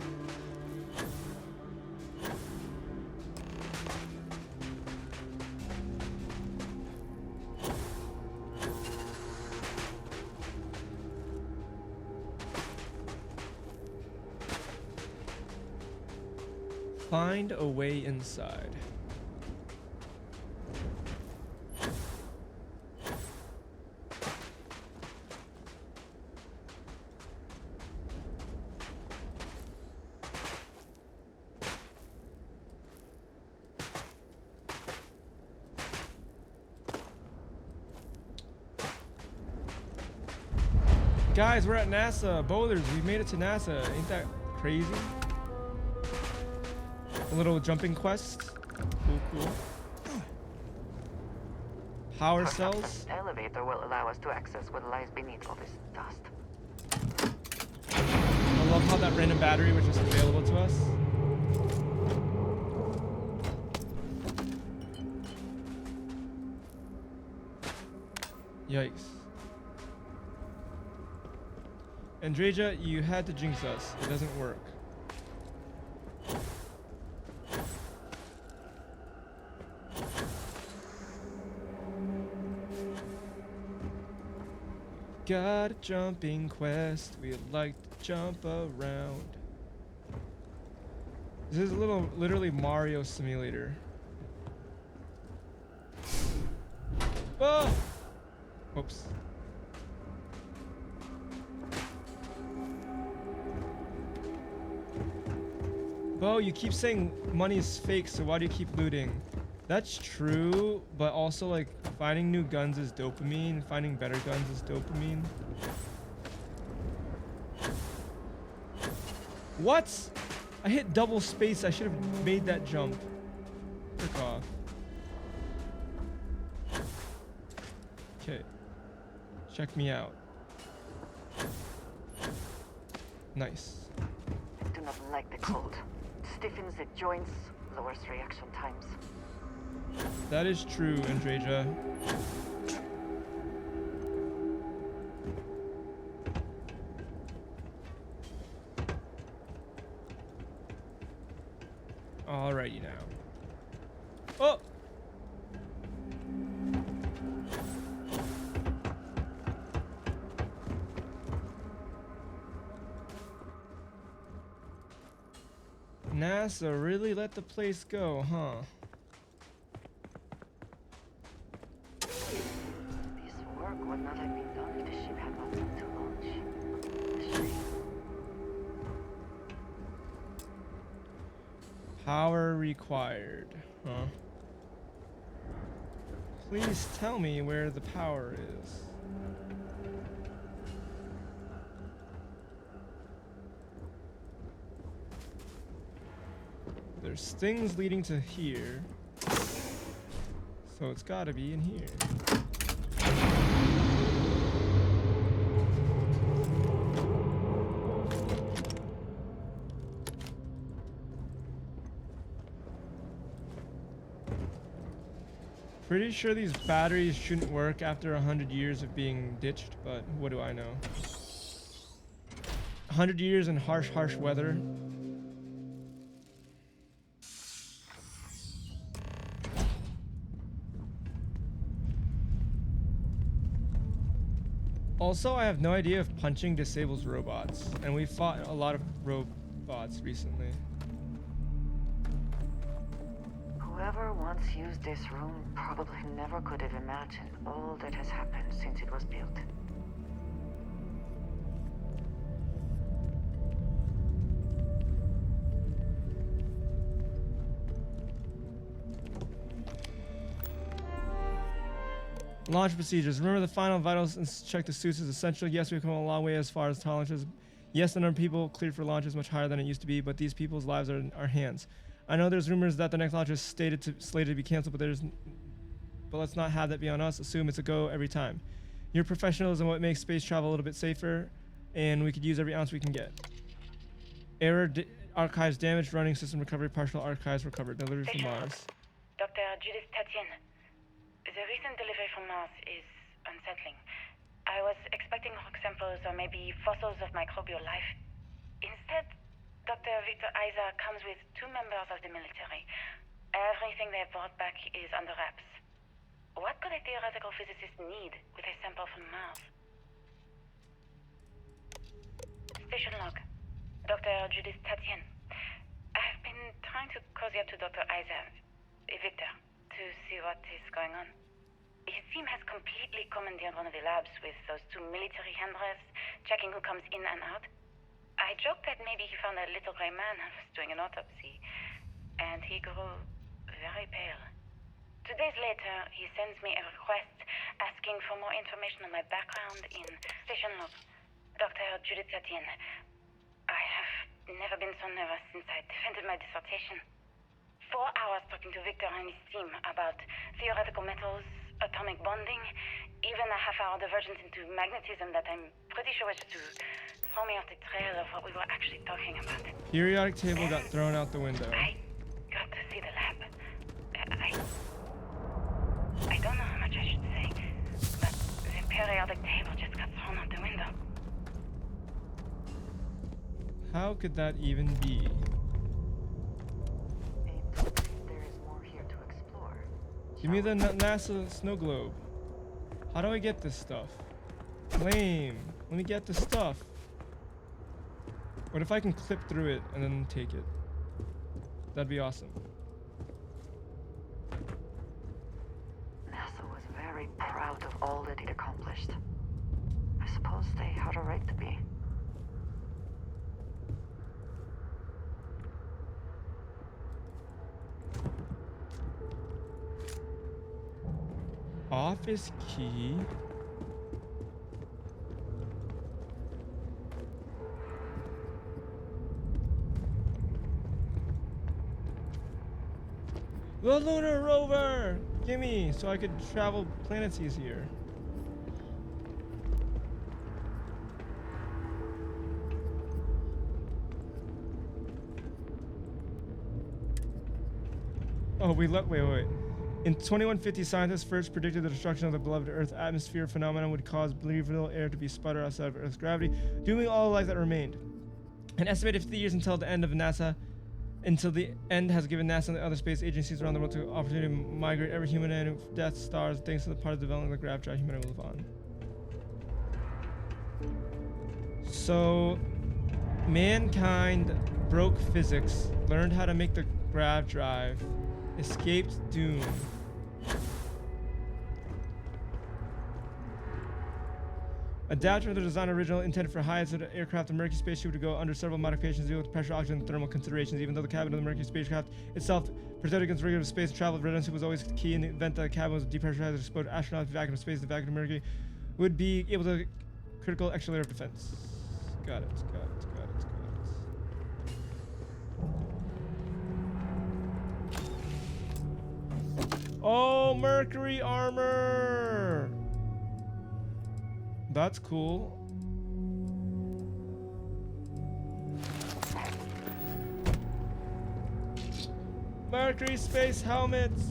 Find a way inside. Guys, we're at NASA. Bowlers, we made it to NASA. Ain't that crazy? A little jumping quest. Cool. Power Perhaps cells. an elevator will allow us to access what lies beneath all this dust. I love how that random battery was just available to us. Yikes. Andreja, you had to jinx us. It doesn't work. Got a jumping quest. We'd like to jump around. This is literally Mario Simulator. Oh! Oops. Bo, you keep saying money is fake, so why do you keep looting? That's true, but also like finding new guns is dopamine, finding better guns is dopamine. What? I hit double space. I should have made that jump. Frick off. Okay. Check me out. Nice. I do not like the cold. It stiffens the joints, lowers reaction times. That is true, Andreja. Alrighty now. Oh! NASA really let the place go, huh? This work would not have been done if the ship had not come to launch. A shame. Power required, huh? Please tell me where the power is. There's things leading to here. So it's gotta be in here. Pretty sure these batteries shouldn't work after 100 years of being ditched, but what do I know? 100 years in harsh weather. Also, I have no idea if punching disables robots, and we fought a lot of robots recently. Whoever once used this room probably never could have imagined all that has happened since it was built. Launch procedures. Remember the final vitals and check the suits is essential. Yes, we've come a long way as far as tolerances. Yes, the number of people cleared for launch is much higher than it used to be, but these people's lives are in our hands. I know there's rumors that the next launch is slated to be canceled, but let's not have that be on us. Assume it's a go every time. Your professionalism what makes space travel a little bit safer, and we could use every ounce we can get. Archives damaged, running system recovery, partial archives recovered. Delivery from Mars. Dr. Judith Tatien. The recent delivery from Mars is unsettling. I was expecting rock samples or maybe fossils of microbial life. Instead, Dr. Victor Isa comes with 2 members of the military. Everything they brought back is under wraps. What could a theoretical physicist need with a sample from Mars? Station log. Dr. Judith Tatien. I've been trying to cozy up to Dr. Isa, Victor, to see what is going on. His team has completely commandeered one of the labs with those 2 military handrails, checking who comes in and out. I joked that maybe he found a little gray man and was doing an autopsy, and he grew very pale. 2 days later, he sends me a request asking for more information on my background in station log. Dr. Judith Satien. I have never been so nervous since I defended my dissertation. 4 hours talking to Victor and his team about theoretical metals, atomic bonding, even a half-hour divergence into magnetism that I'm pretty sure was to throw me off the trail of what we were actually talking about. Periodic table got thrown out the window. I got to see the lab. I don't know how much I should say, but the periodic table just got thrown out the window. How could that even be? There is more here to explore. Give me the NASA snow globe. How do I get this stuff? Lame. Let me get the stuff. What if I can clip through it and then take it? That'd be awesome. NASA was very proud of all that it accomplished. I suppose they had a right to be. Office key. The lunar rover! Gimme, so I could travel planets easier. Oh, wait. In 2150, scientists first predicted the destruction of the beloved Earth atmosphere phenomenon would cause believable air to be sputtered outside of Earth's gravity, dooming all life that remained. An estimated 50 years until the end has given NASA and the other space agencies around the world the opportunity to migrate every human and Death Stars. Thanks to the part of development of the grav drive, humanity will live on. So, mankind broke physics, learned how to make the grav drive, escaped doom. Adapted from the design original intended for highest aircraft, the Mercury spaceship would go under several modifications due to pressure, oxygen, and thermal considerations. Even though the cabin of the Mercury spacecraft itself protected against regular space travel, redundancy was always key in the event that the cabin was depressurized or exploded. Astronauts vacuum of space, the vacuum of Mercury would be able to critical extra layer of defense. Got it. Oh, Mercury armor! That's cool. Mercury space helmets!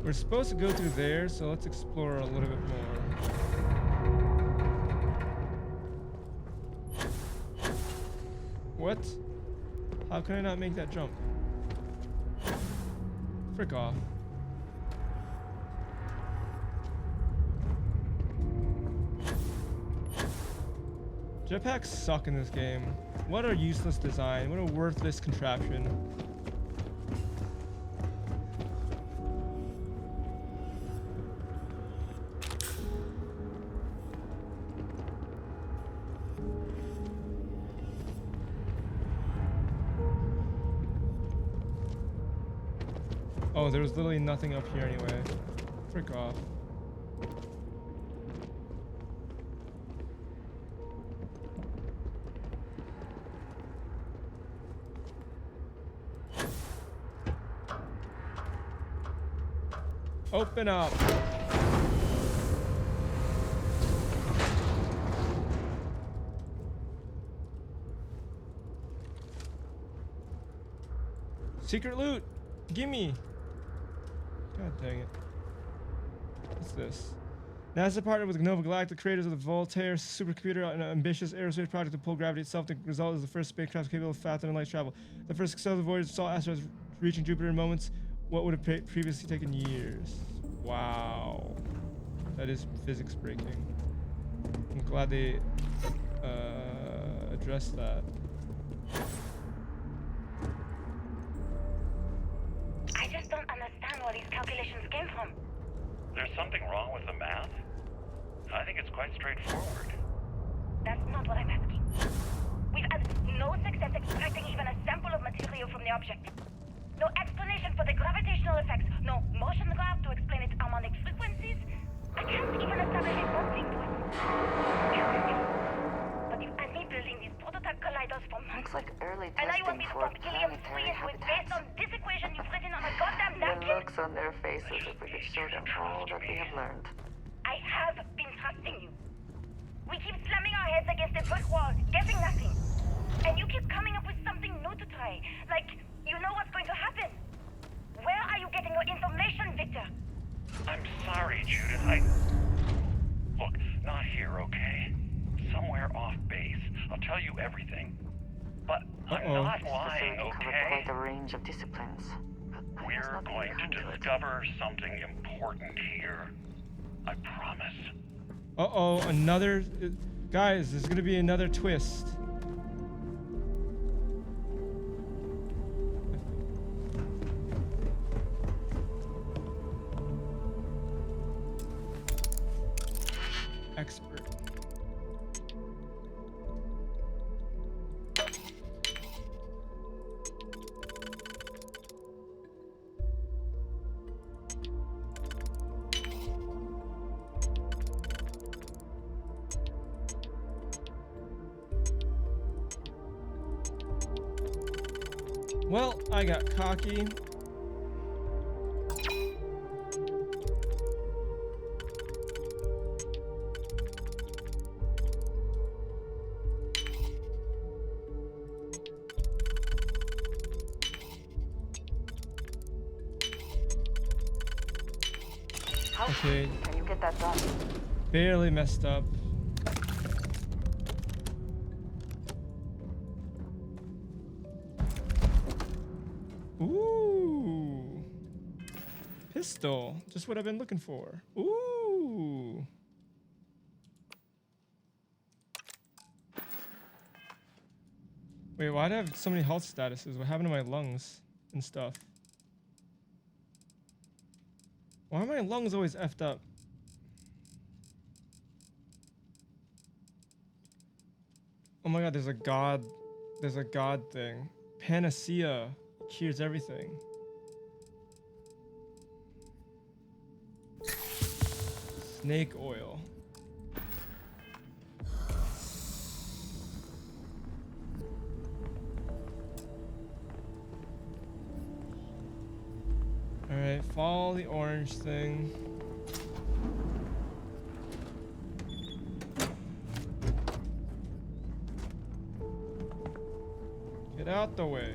We're supposed to go through there, so let's explore a little bit more. What? How can I not make that jump? Frick off. Jetpacks suck in this game. What a useless design. What a worthless contraption. Oh, there was literally nothing up here anyway. Frick off. Open up. Secret loot. Gimme. God dang it. What's this? NASA partnered with Nova Galactic, creators of the Voltaire supercomputer, an ambitious aerospace project to pull gravity itself. The result is the first spacecraft capable of faster than light travel. The first successful voyage saw asteroids reaching Jupiter in moments what would have previously taken years. Wow. That is physics breaking. I'm glad they addressed that. There's something wrong with the math? I think it's quite straightforward. That's not what I'm asking. We've had no success extracting even a sample of material from the object. No explanation for the gravitational effects, no motion graph to explain its harmonic frequencies. I can't even establish its bouncing to it. But you had me building these prototype colliders for months. Looks like early And now you want testing me to for pump helium-3 planetary into it based habitats. on this equation you've written on a goddamn The napkin? looks on their faces if we could show them all that we have learned. I have been trusting you. We keep slamming our heads against a brick wall, getting nothing. And you keep coming up with something new to try. Like, you know what's going to happen. Where are you getting your information, Victor? I'm sorry, Judith. Look, not here, okay? Somewhere off base. I'll tell you everything. But I'm not lying, Covered okay? quite a range of disciplines. We're going to discover something important here. I promise. Uh-oh, another... Guys, there's gonna be another twist. Expert. Well, I got cocky. Okay. Can you get that done? Barely messed up. Ooh. Pistol. Just what I've been looking for. Ooh. Wait, why do I have so many health statuses? What happened to my lungs and stuff? Why are my lungs always effed up? Oh my god, there's a god thing. Panacea cures everything. Snake oil. Alright, follow the orange thing. Get out the way.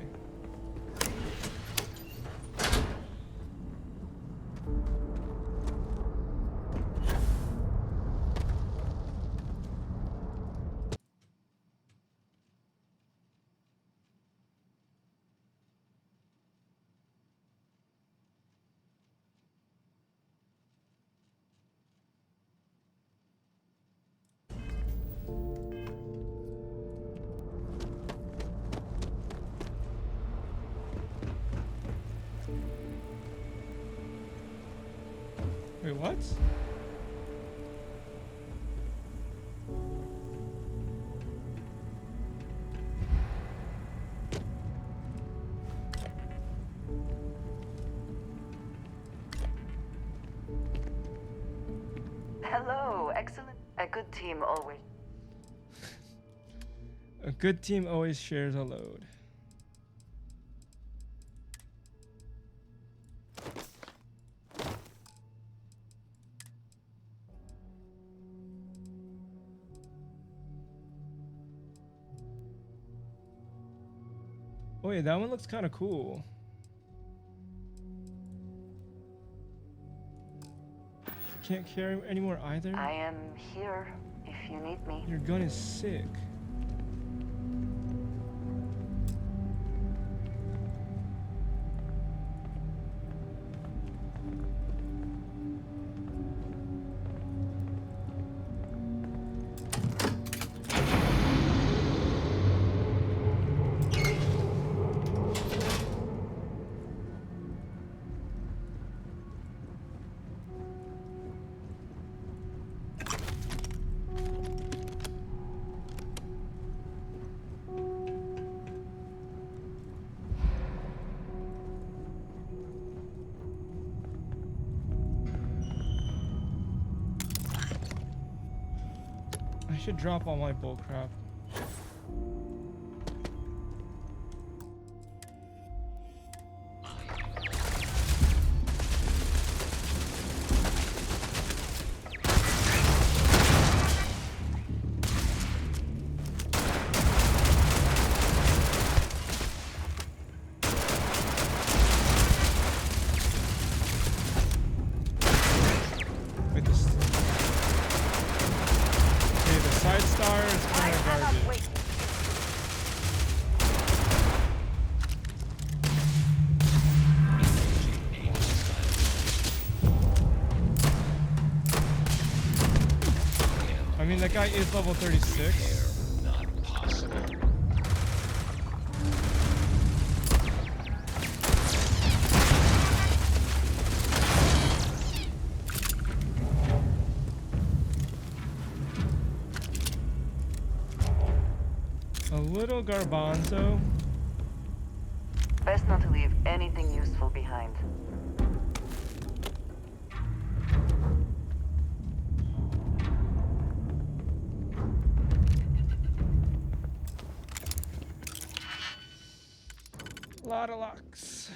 Wait, what? Hello, excellent. A good team always. A good team always shares a load. Oh yeah, that one looks kind of cool. Can't carry anymore either? I am here if you need me. Your gun is sick. I should drop all my bull crap. I mean, that guy is level 36. Not possible. A little garbanzo. Best not to leave anything useful behind. Lot of locks.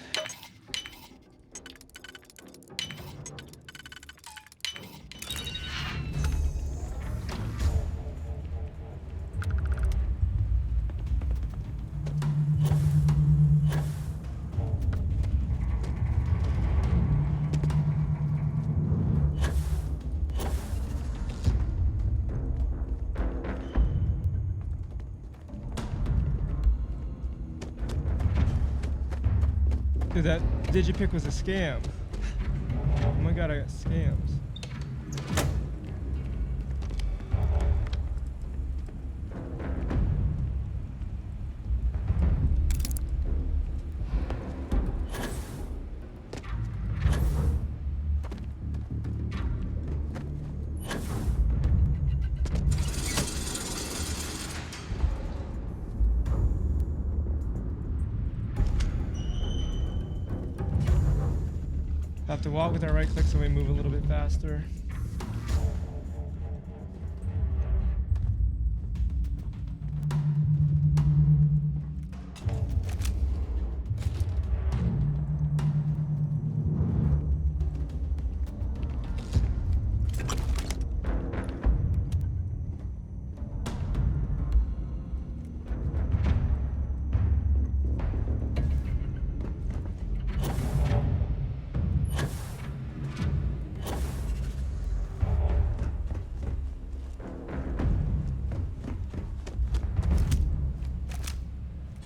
Dude, that digipick was a scam. Oh my god, I got scams. Have to walk with our right click so we move a little bit faster.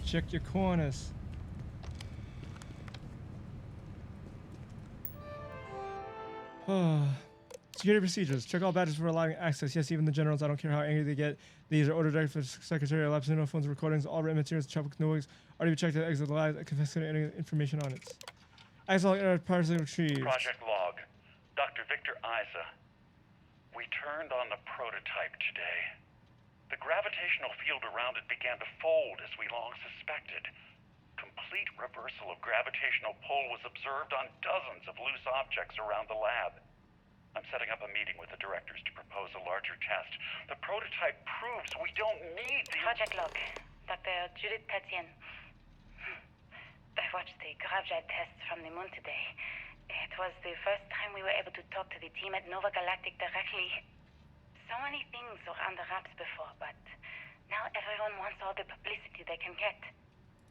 Check your corners. Security procedures. Check all badges for allowing access. Yes, even the generals. I don't care how angry they get. These are order direct for secretarial labs, no phones, recordings, all written materials, traffic noise. Already checked the exit live, confiscating any information on it. Exit parcel retrieved. Project log. Dr. Victor Isa. We turned on the prototype today. The gravitational field around it began to fold as we long suspected. Complete reversal of gravitational pull was observed on dozens of loose objects around the lab. I'm setting up a meeting with the directors to propose a larger test. The prototype proves we don't need the... Project log. Dr. Judith Tatien. I watched the gravjet tests from the moon today. It was the first time we were able to talk to the team at Nova Galactic directly. So many things were under wraps before, but now everyone wants all the publicity they can get.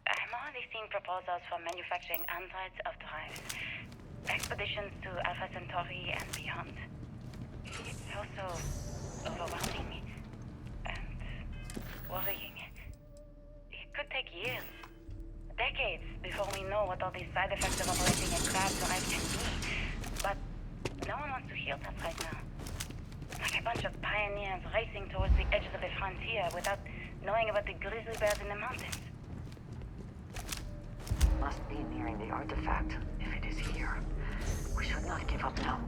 I'm already seeing proposals for manufacturing androids of drives, expeditions to Alpha Centauri and beyond. It's also overwhelming and worrying. It could take years, decades, before we know what all these side effects of operating a craft drive can be. But no one wants to hear that right now. Like a bunch of pioneers racing towards the edges of the frontier without knowing about the grizzly bears in the mountains. Must be nearing the artifact, if it is here. We should not give up now.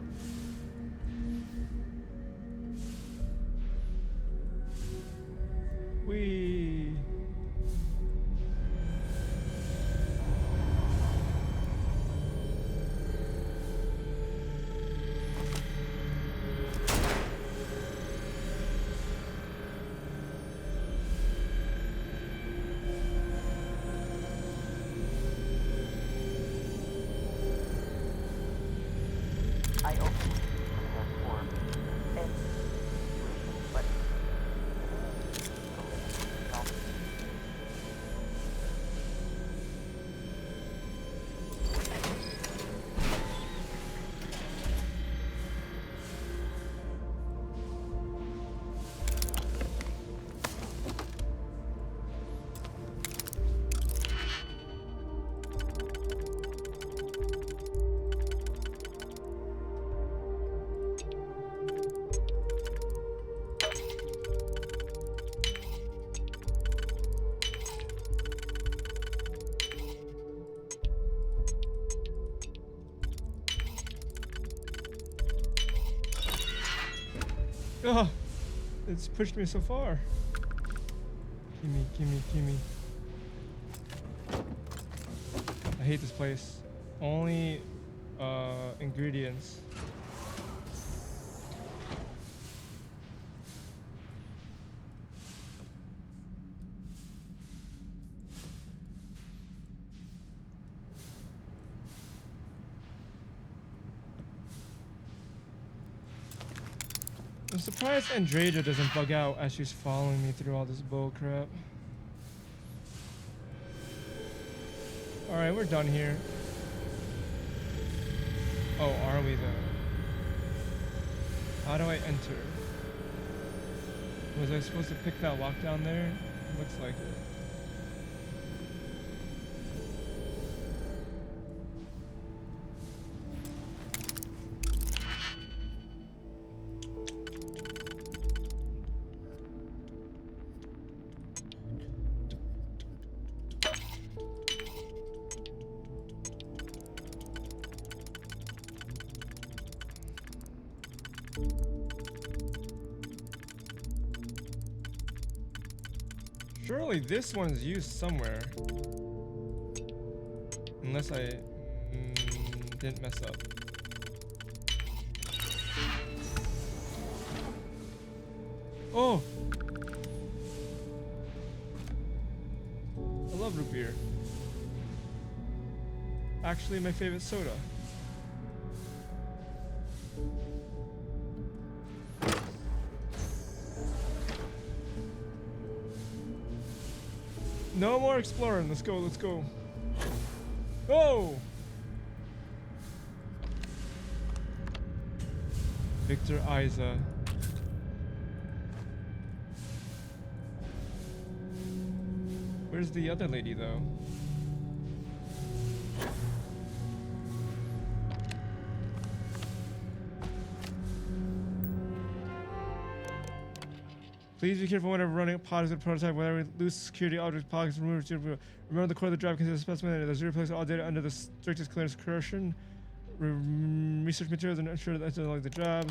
We. Oh, it's pushed me so far. Gimme, gimme, gimme. I hate this place. Only ingredients. I'm surprised Andrea doesn't bug out as she's following me through all this bull crap. Alright, we're done here. Oh, are we though? How do I enter? Was I supposed to pick that lock down there? Looks like it. Surely this one's used somewhere. Unless I didn't mess up. Oh! I love root beer. Actually my favorite soda. No more exploring. Let's go. Let's go. Oh! Victor Isa. Where's the other lady though? Please be careful whenever running pods with prototype. Whenever loose security objects, pockets, remove. Remember the core of the drive consists of specimen that zero place all data under the strictest clearance coercion. Research materials and ensure that it's like the job.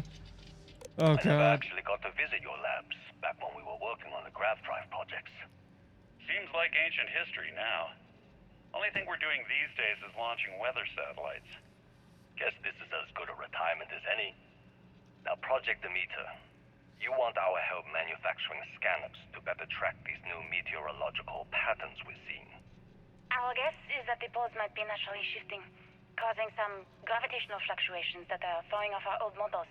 Oh god. I actually got to visit your labs back when we were working on the grav drive projects. Seems like ancient history now. Only thing we're doing these days is launching weather satellites. Guess this is as good a retirement as any. Now, Project Demeter. You want our help manufacturing scanners to better track these new meteorological patterns we're seeing. Our guess is that the poles might be naturally shifting, causing some gravitational fluctuations that are throwing off our old models.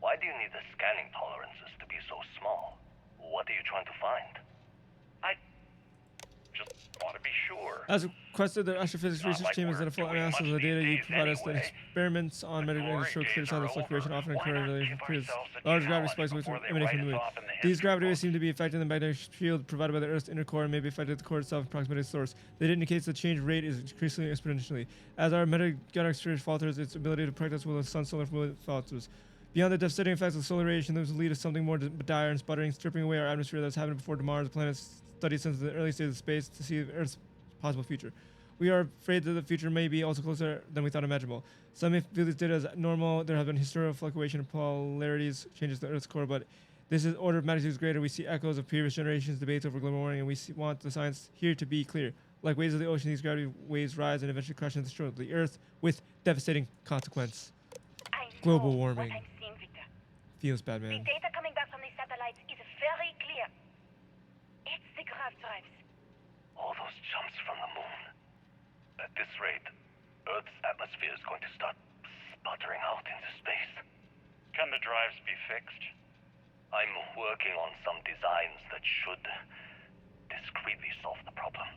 Why do you need the scanning tolerances to be so small? What are you trying to find? I just want to be sure. As requested, the astrophysics research team has done a full analysis of the data you provide us. The experiments on medical show clear signs of fluctuation, often occur because large gravity spikes which emanate from the moon. These gravity waves seem to be affecting the magnetic field provided by the Earth's inner core and may be affected the core itself in proximity to source. That indicates the change rate is increasing exponentially. As our magnetic sphere falters, its ability to protect us will the sun's solar fluid falters. Beyond the devastating effects of solar radiation, those will lead to something more dire and sputtering, stripping away our atmosphere that's happened before Mars. The planet's studied since the early stages of space to see Earth's possible future. We are afraid that the future may be also closer than we thought imaginable. Some may view this data as normal. There have been historical fluctuation of polarities, changes to Earth's core, but this is order of magnitude greater. We see echoes of previous generations' debates over global warming, and we want the science here to be clear. Like waves of the ocean, these gravity waves rise and eventually crash into the shore of the Earth with devastating consequence. Global warming. Feels bad, man. The data coming back from these satellites is very clear. It's the grav drives. All those jumps from the moon. At this rate, Earth's atmosphere is going to start sputtering out into space. Can the drives be fixed? I'm working on some designs that should discreetly solve the problem,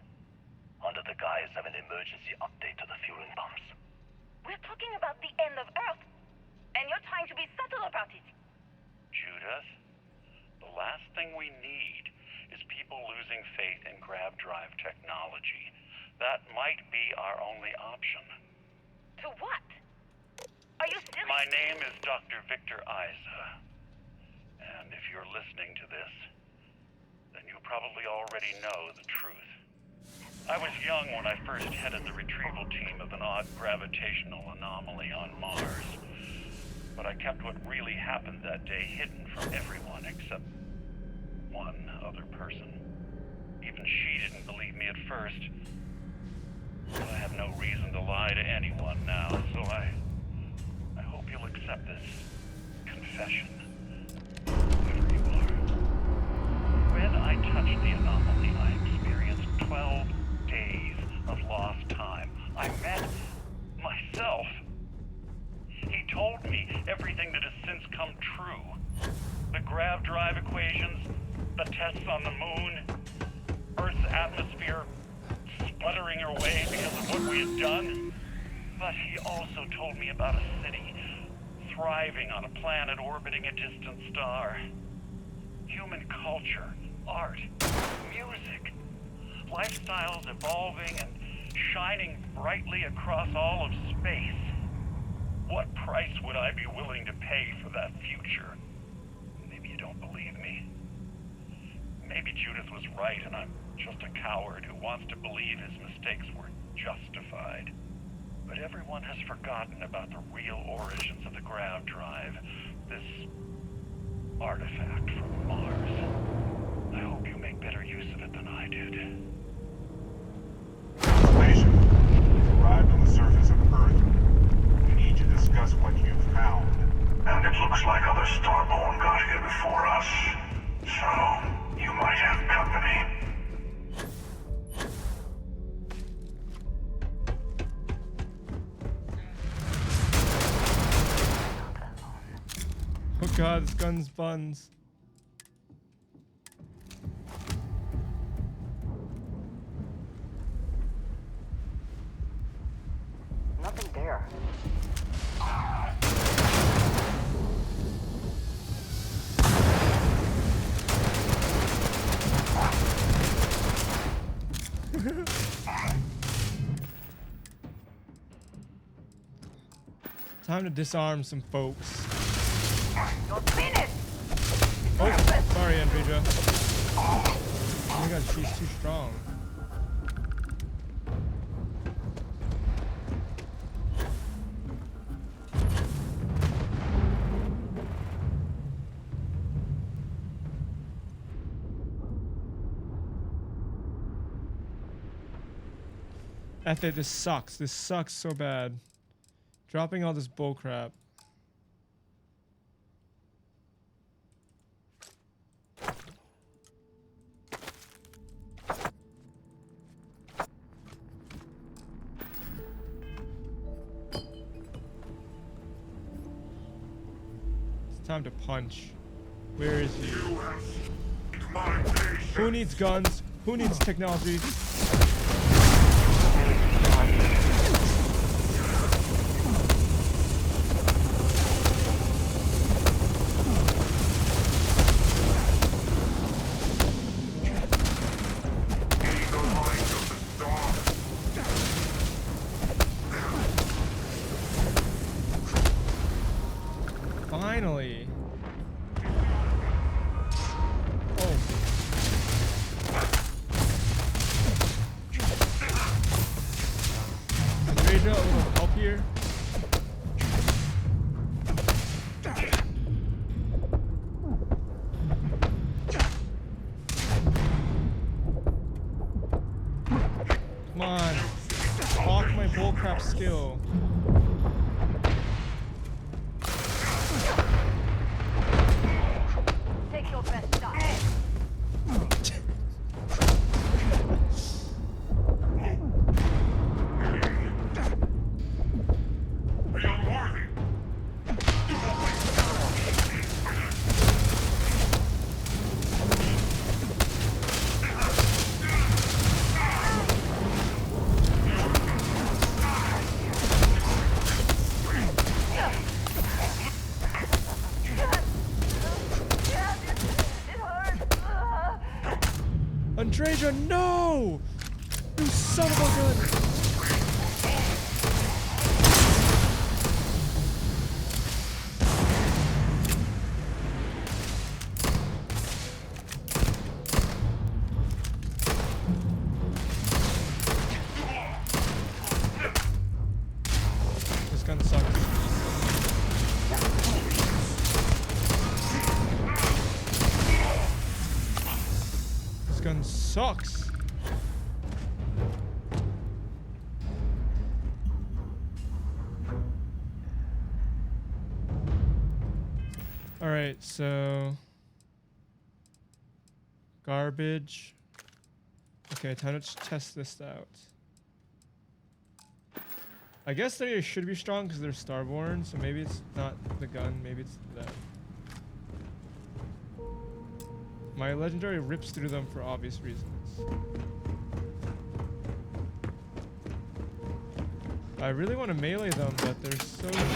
under the guise of an emergency update to the fueling pumps. We're talking about the end of Earth, and you're trying to be subtle about it. Judith, the last thing we need is people losing faith in grav drive technology. That might be our only option. To what? Are you serious? My name is Dr. Victor Isa. And if you're listening to this, then you probably already know the truth. I was young when I first headed the retrieval team of an odd gravitational anomaly on Mars. but I kept what really happened that day hidden from everyone except one other person. Even she didn't believe me at first. But I have no reason to lie to anyone now, so I hope you'll accept this confession. Whoever you are. When I touched the anomaly, I experienced 12 days of lost time. I met myself. He told me everything that has since come true. The grav drive equations, the tests on the moon, Earth's atmosphere sputtering away because of what we had done. But he also told me about a city thriving on a planet orbiting a distant star. Human culture, art, music, lifestyles evolving and shining brightly across all of space. What price would I be willing to pay for that future? Maybe you don't believe me. Maybe Judith was right and I'm just a coward who wants to believe his mistakes were justified. But everyone has forgotten about the real origins of the grav drive, this artifact from Mars. I hope you make better use of it than I did. Information. You've arrived on the surface of Earth. We need to discuss what you've found. And it looks like other Starborn got here before us. So, you might have company. Oh god, this gun's buns. Nothing there. Time to disarm some folks. Don't spin it! Oh, sorry, Andreja. Oh my god, she's too strong. F it, this sucks. This sucks so bad. Dropping all this bullcrap. It's time to punch. Where is he? Who needs guns? Who needs technology? Finally. Oh. Andreja, a little help here. Come on. Block my bullcrap skill. Take your best shot. Andreja, no! You son of a gun! This gun sucks. sucks. All right, so garbage. Okay, time to test this out. I guess they should be strong because they're starborn, so maybe it's not the gun, maybe it's them. My legendary rips through them for obvious reasons. I really want to melee them, but they're so strong.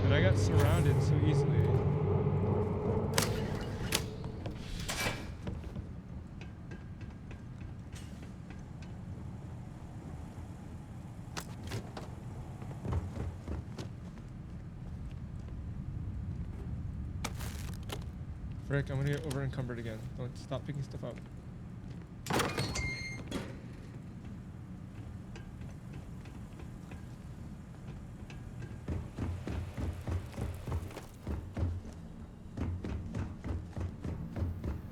And I got surrounded so easily. Frick, I'm gonna get over encumbered again. Don't stop picking stuff up.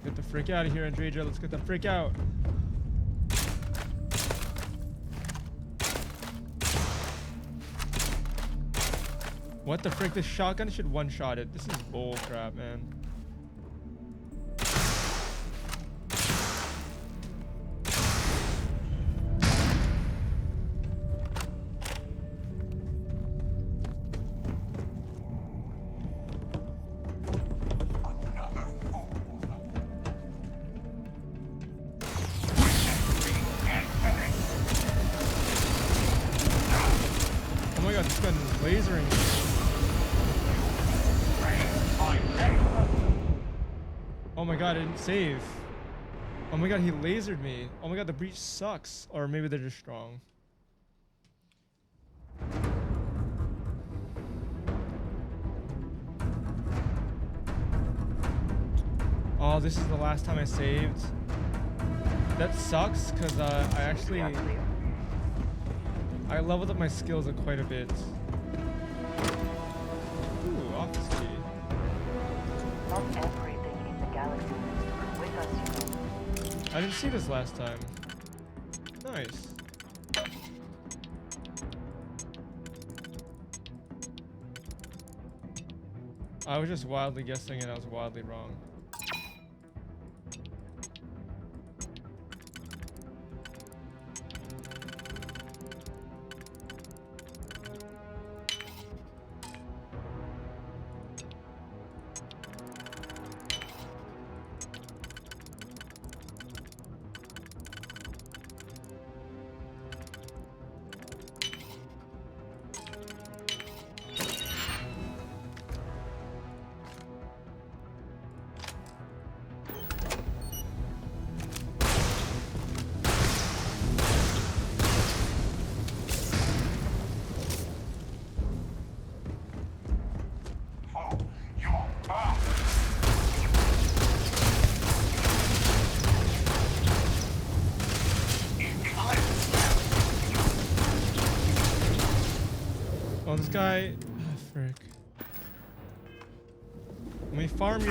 Get the frick out of here, Andreja. Let's get the frick out. What the frick? This shotgun should one-shot it. This is bull crap, man. Oh my god, this gun is lasering me. Oh my god, I didn't save. Oh my god, he lasered me. Oh my god, the breach sucks. Or maybe they're just strong. Oh, this is the last time I saved. That sucks, because I leveled up my skills quite a bit. Ooh, office key. Not everything in the galaxy needs to come with us, you know. I didn't see this last time. Nice. I was just wildly guessing and I was wildly wrong. Oh, this guy. Oh, frick. Let me farm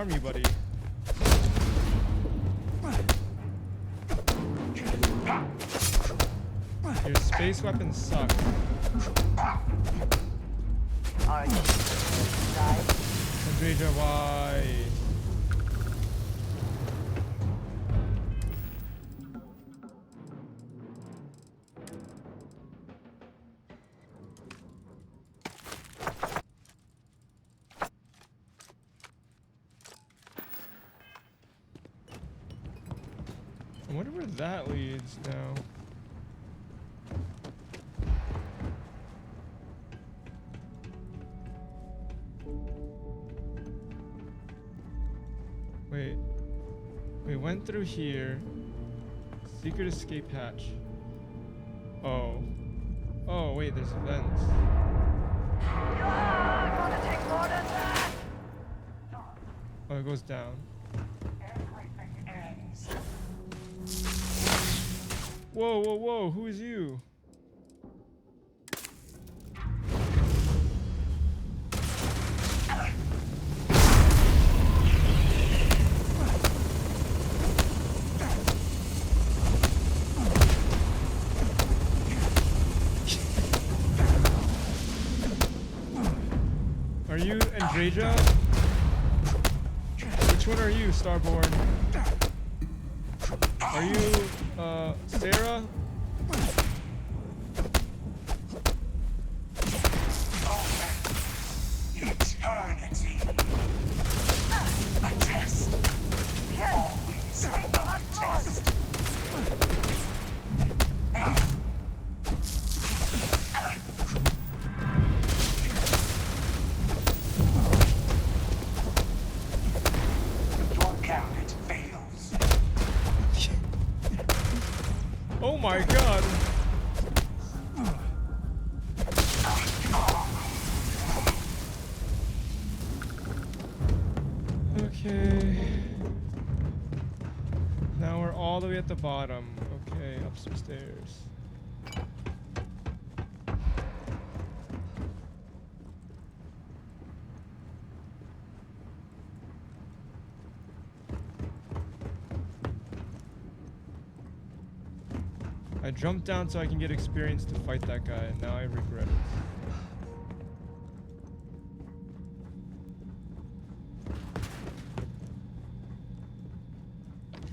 you, buddy. Your space weapons suck. Andreja, why? I wonder where that leads now. Wait. We went through here. Secret escape hatch. Oh. Oh, wait, there's vents. Oh, it goes down. Whoa, whoa, whoa, who is you? you Andreja? Which one are you, Starborn? Are you, Sarah? Eternity. A test. Always a test. Your cabinet fails. Oh my god. Okay. Now we're all the way at the bottom. Okay, up some stairs. I jumped down so I can get experience to fight that guy, and now I regret it.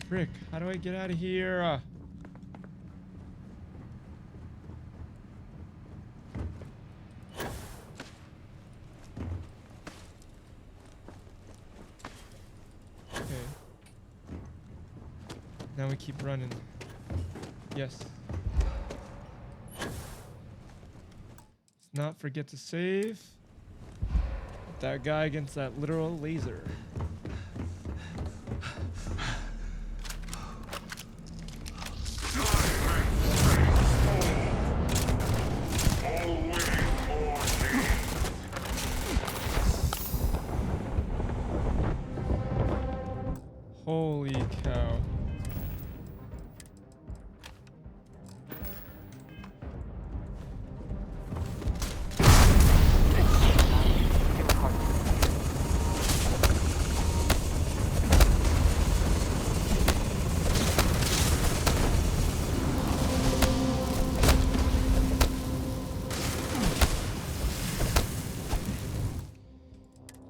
Frick, how do I get out of here? Okay. Now we keep running. Yes. Let's not forget to save that guy against that literal laser. Holy cow.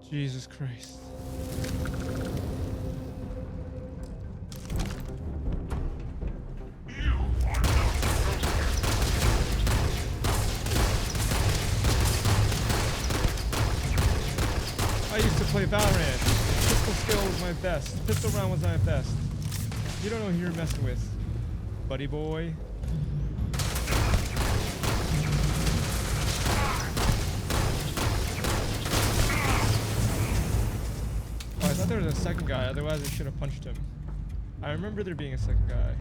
Jesus Christ. I used to play Valorant. Pistol skill was my best. Pistol round was my best. You don't know who you're messing with, buddy boy. Oh, I thought there was a second guy, otherwise I should have punched him. I remember there being a second guy.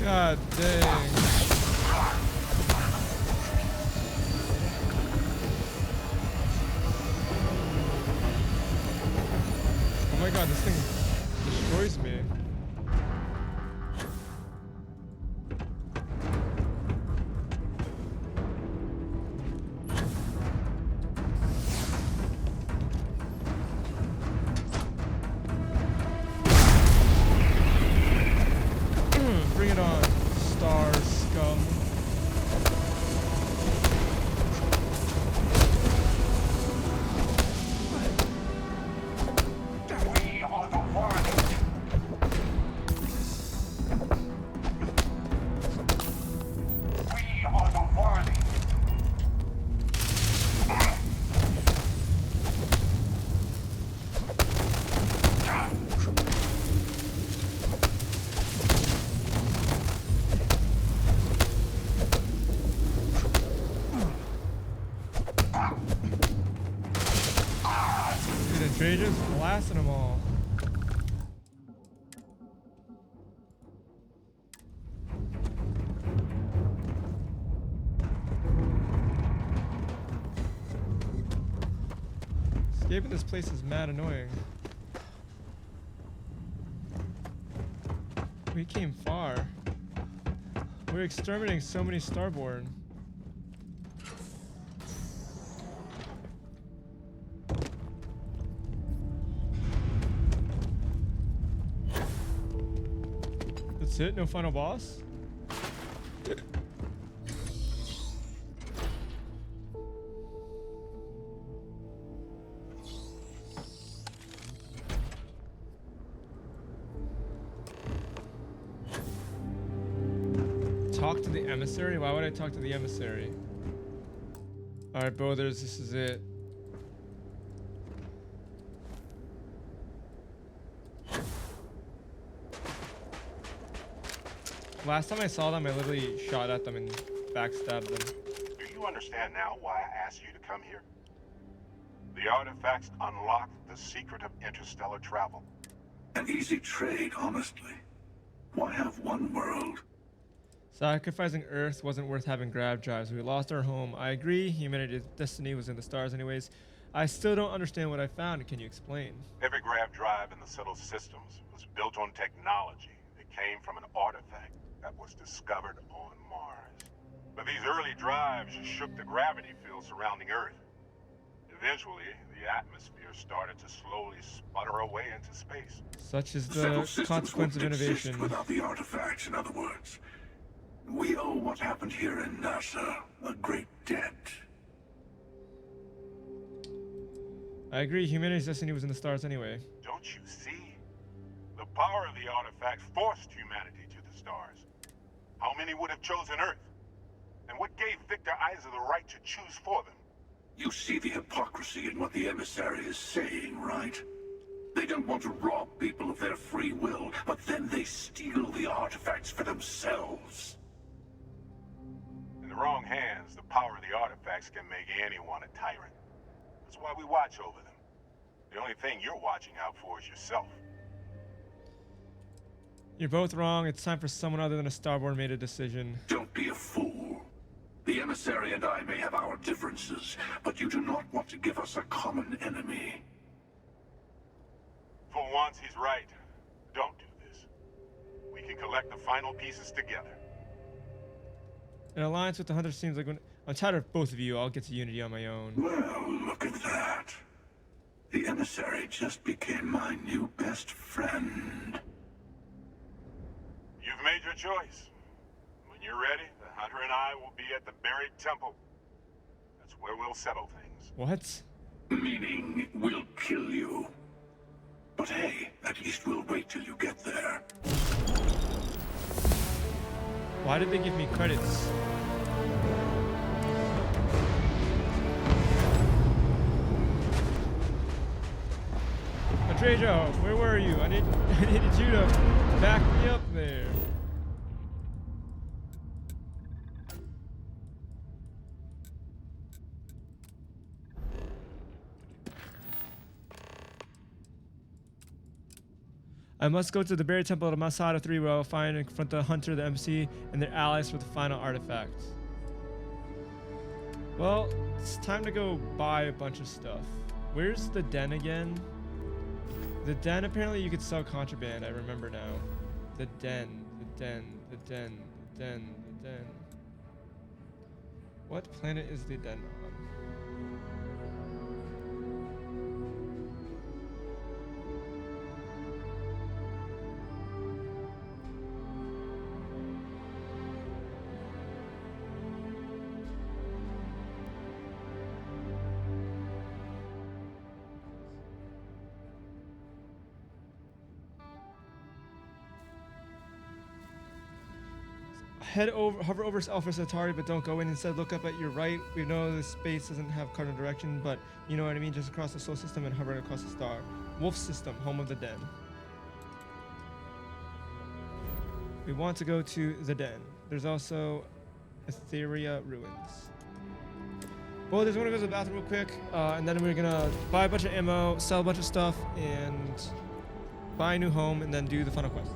God dang. Oh my god, this thing destroys me. Bring it on, star scum. We are the worthy. We are the worthy. Dude, the Trajan's blasting them all. Escaping this place is mad annoying. We came far. We're exterminating so many Starborn. That's it? No final boss? Talk to the emissary? Why would I talk to the emissary? Alright, brothers, this is it. Last time I saw them, I literally shot at them and backstabbed them. Do you understand now why I asked you to come here? The artifacts unlock the secret of interstellar travel. An easy trade, honestly. Why have one world? Sacrificing Earth wasn't worth having grab drives. We lost our home. I agree, humanity's destiny was in the stars anyways. I still don't understand what I found. Can you explain? Every grav drive in the settled systems was built on technology that came from an artifact that was discovered on Mars. But these early drives shook the gravity field surrounding Earth. Eventually, the atmosphere started to slowly sputter away into space. Such is Settled the systems consequence of wouldn't exist innovation. without the artifacts, in other words. We owe what happened here in NASA a great debt. I agree, humanity's destiny was in the stars anyway. Don't you see? The power of the artifact forced humanity to the stars. How many would have chosen Earth? And what gave Victor Isa the right to choose for them? You see the hypocrisy in what the emissary is saying, right? They don't want to rob people of their free will, but then they steal the artifacts for themselves. In the wrong hands, the power of the artifacts can make anyone a tyrant. That's why we watch over them. The only thing you're watching out for is yourself. You're both wrong. It's time for someone other than a Starborn made a decision. Don't be a fool. The emissary and I may have our differences, but you do not want to give us a common enemy. For once, he's right. Don't do this. We can collect the final pieces together. An alliance with the Hunter seems like when I'm tired of both of you. I'll get to unity on my own. Well, look at that. The emissary just became my new best friend. You've made your choice. When you're ready, the Hunter and I will be at the buried temple. That's where we'll settle things. What? Meaning, we'll kill you. But hey, at least we'll wait till you get there. Why did they give me credits? Atrejo, where were you? I needed you to back me up there. I must go to the buried temple of Masada 3 where I will find and confront the hunter, the MC, and their allies for the final artifact. Well, it's time to go buy a bunch of stuff. Where's the den again? The den, apparently you could sell contraband, I remember now. The den, the den, the den, the den, the den. What planet is the den on? Hover over Alpha Centauri, but don't go in. Instead, look up at your right. We know this space doesn't have cardinal direction, but you know what I mean. Just across the solar system and hover across the star. Wolf System, home of the den. We want to go to the den. There's also Etheria ruins. Well, just want to go to the bathroom real quick, and then we're gonna buy a bunch of ammo, sell a bunch of stuff, and buy a new home, and then do the final quest.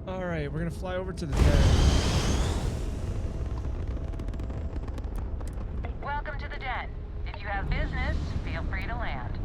Alright, we're gonna fly over to the den. Welcome to the den. If you have business, feel free to land.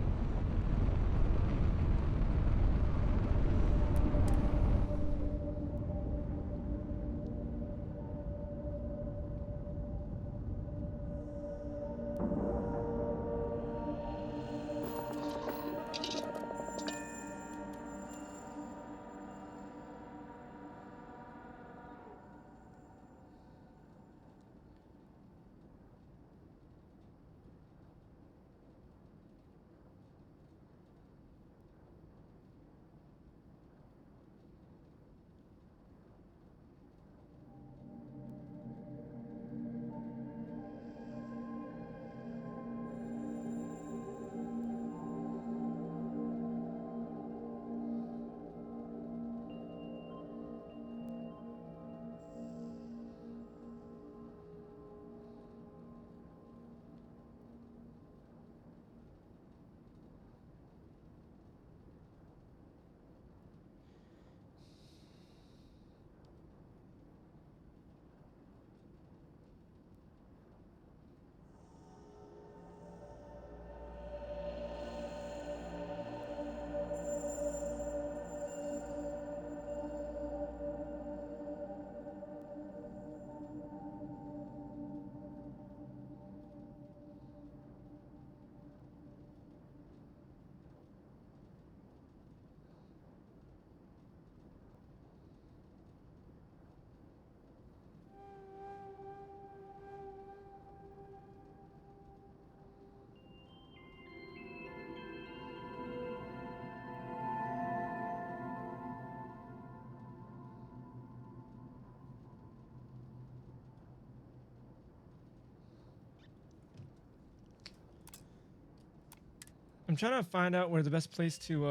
I'm trying to find out where the best place to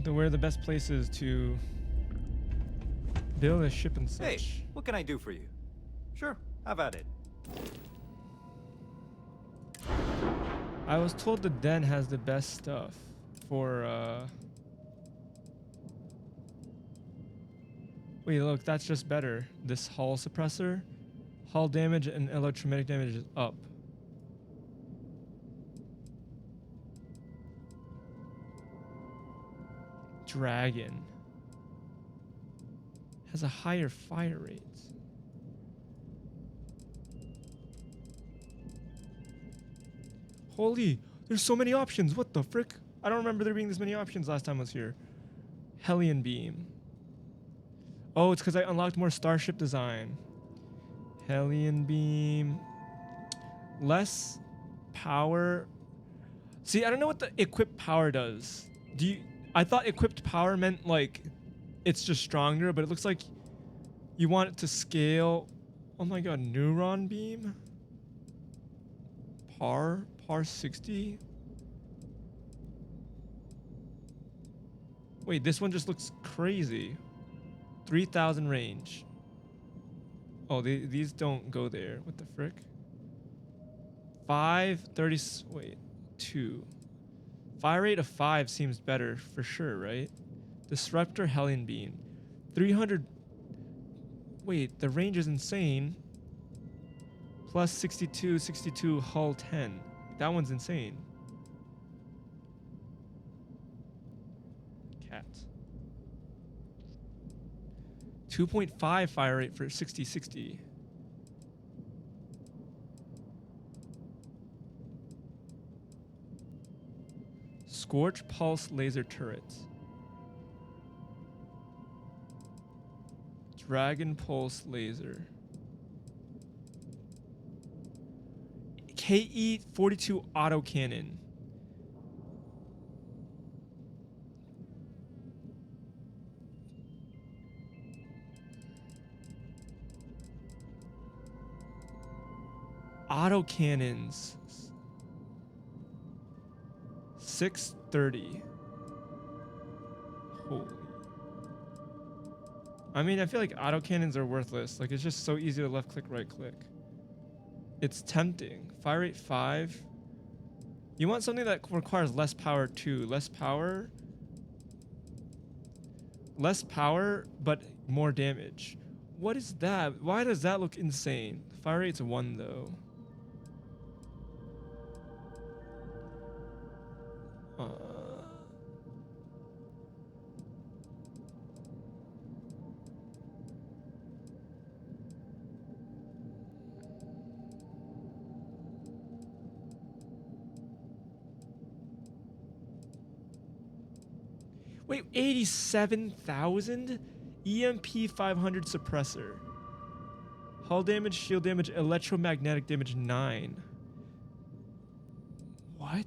where the best place is to build a ship and such. Hey, what can I do for you? Sure, have at it. I was told the den has the best stuff for wait, look, that's just better. This hull suppressor, hull damage and electromagnetic damage is up. Dragon has a higher fire rate. Holy, there's so many options. What the frick? I don't remember there being this many options last time I was here. Hellion beam. Oh, it's because I unlocked more starship design. Hellion beam. Less power. See, I don't know what the equipped power does. I thought equipped power meant like it's just stronger, but it looks like you want it to scale. Oh my god, neuron beam? Par 60? Wait, this one just looks crazy. 3,000 range. Oh, these don't go there. What the frick? 530. Wait, 2. Fire rate of 5 seems better for sure, right? Disruptor Hellion beam. 300. Wait, the range is insane. Plus 62, hull 10. That one's insane. Cat. 2.5 fire rate for 60. Scorch pulse laser turret. Dragon pulse laser. KE-42 autocannon. Autocannons. 630. Holy. I mean, I feel like autocannons are worthless. Like, it's just so easy to left click, right click. It's tempting. Fire rate 5. You want something that requires less power too. Less power, but more damage. What is that? Why does that look insane? Fire rate's 1 though. Wait, 87,000? EMP 500 suppressor. Hull damage, shield damage, electromagnetic damage 9. What?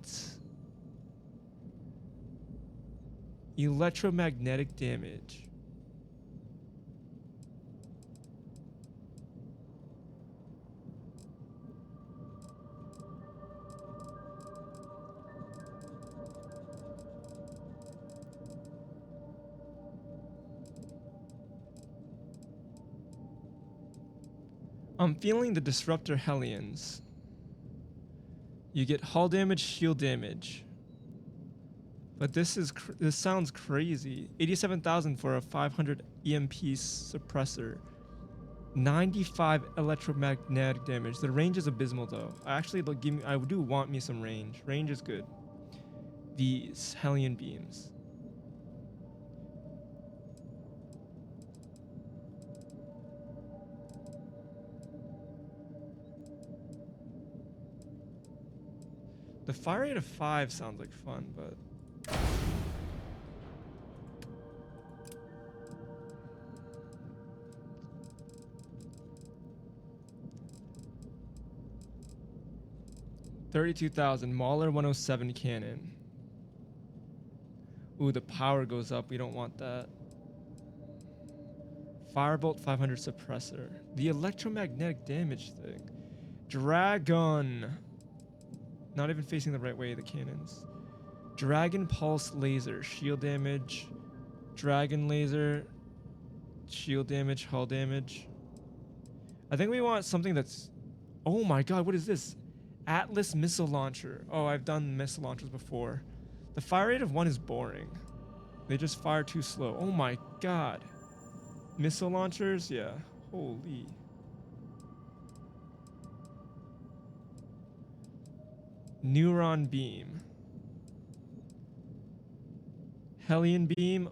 Electromagnetic damage. I'm feeling the disruptor Hellions. You get hull damage, shield damage. But this sounds crazy. 87,000 for a 500 EMP suppressor. 95 electromagnetic damage. The range is abysmal though. I do want me some range. Range is good. These Hellion beams. The fire rate of 5 sounds like fun, but... $32,000. Mauler 107 cannon. Ooh, the power goes up. We don't want that. Firebolt 500 suppressor. The electromagnetic damage thing. Dragon. Not even facing the right way, the cannons. Dragon pulse laser. Shield damage. Dragon laser. Shield damage. Hull damage. I think we want something that's... Oh my god, what is this? Atlas missile launcher. Oh, I've done missile launchers before. The fire rate of 1 is boring. They just fire too slow. Oh my god. Missile launchers? Yeah. Holy. Neuron beam. Hellion beam.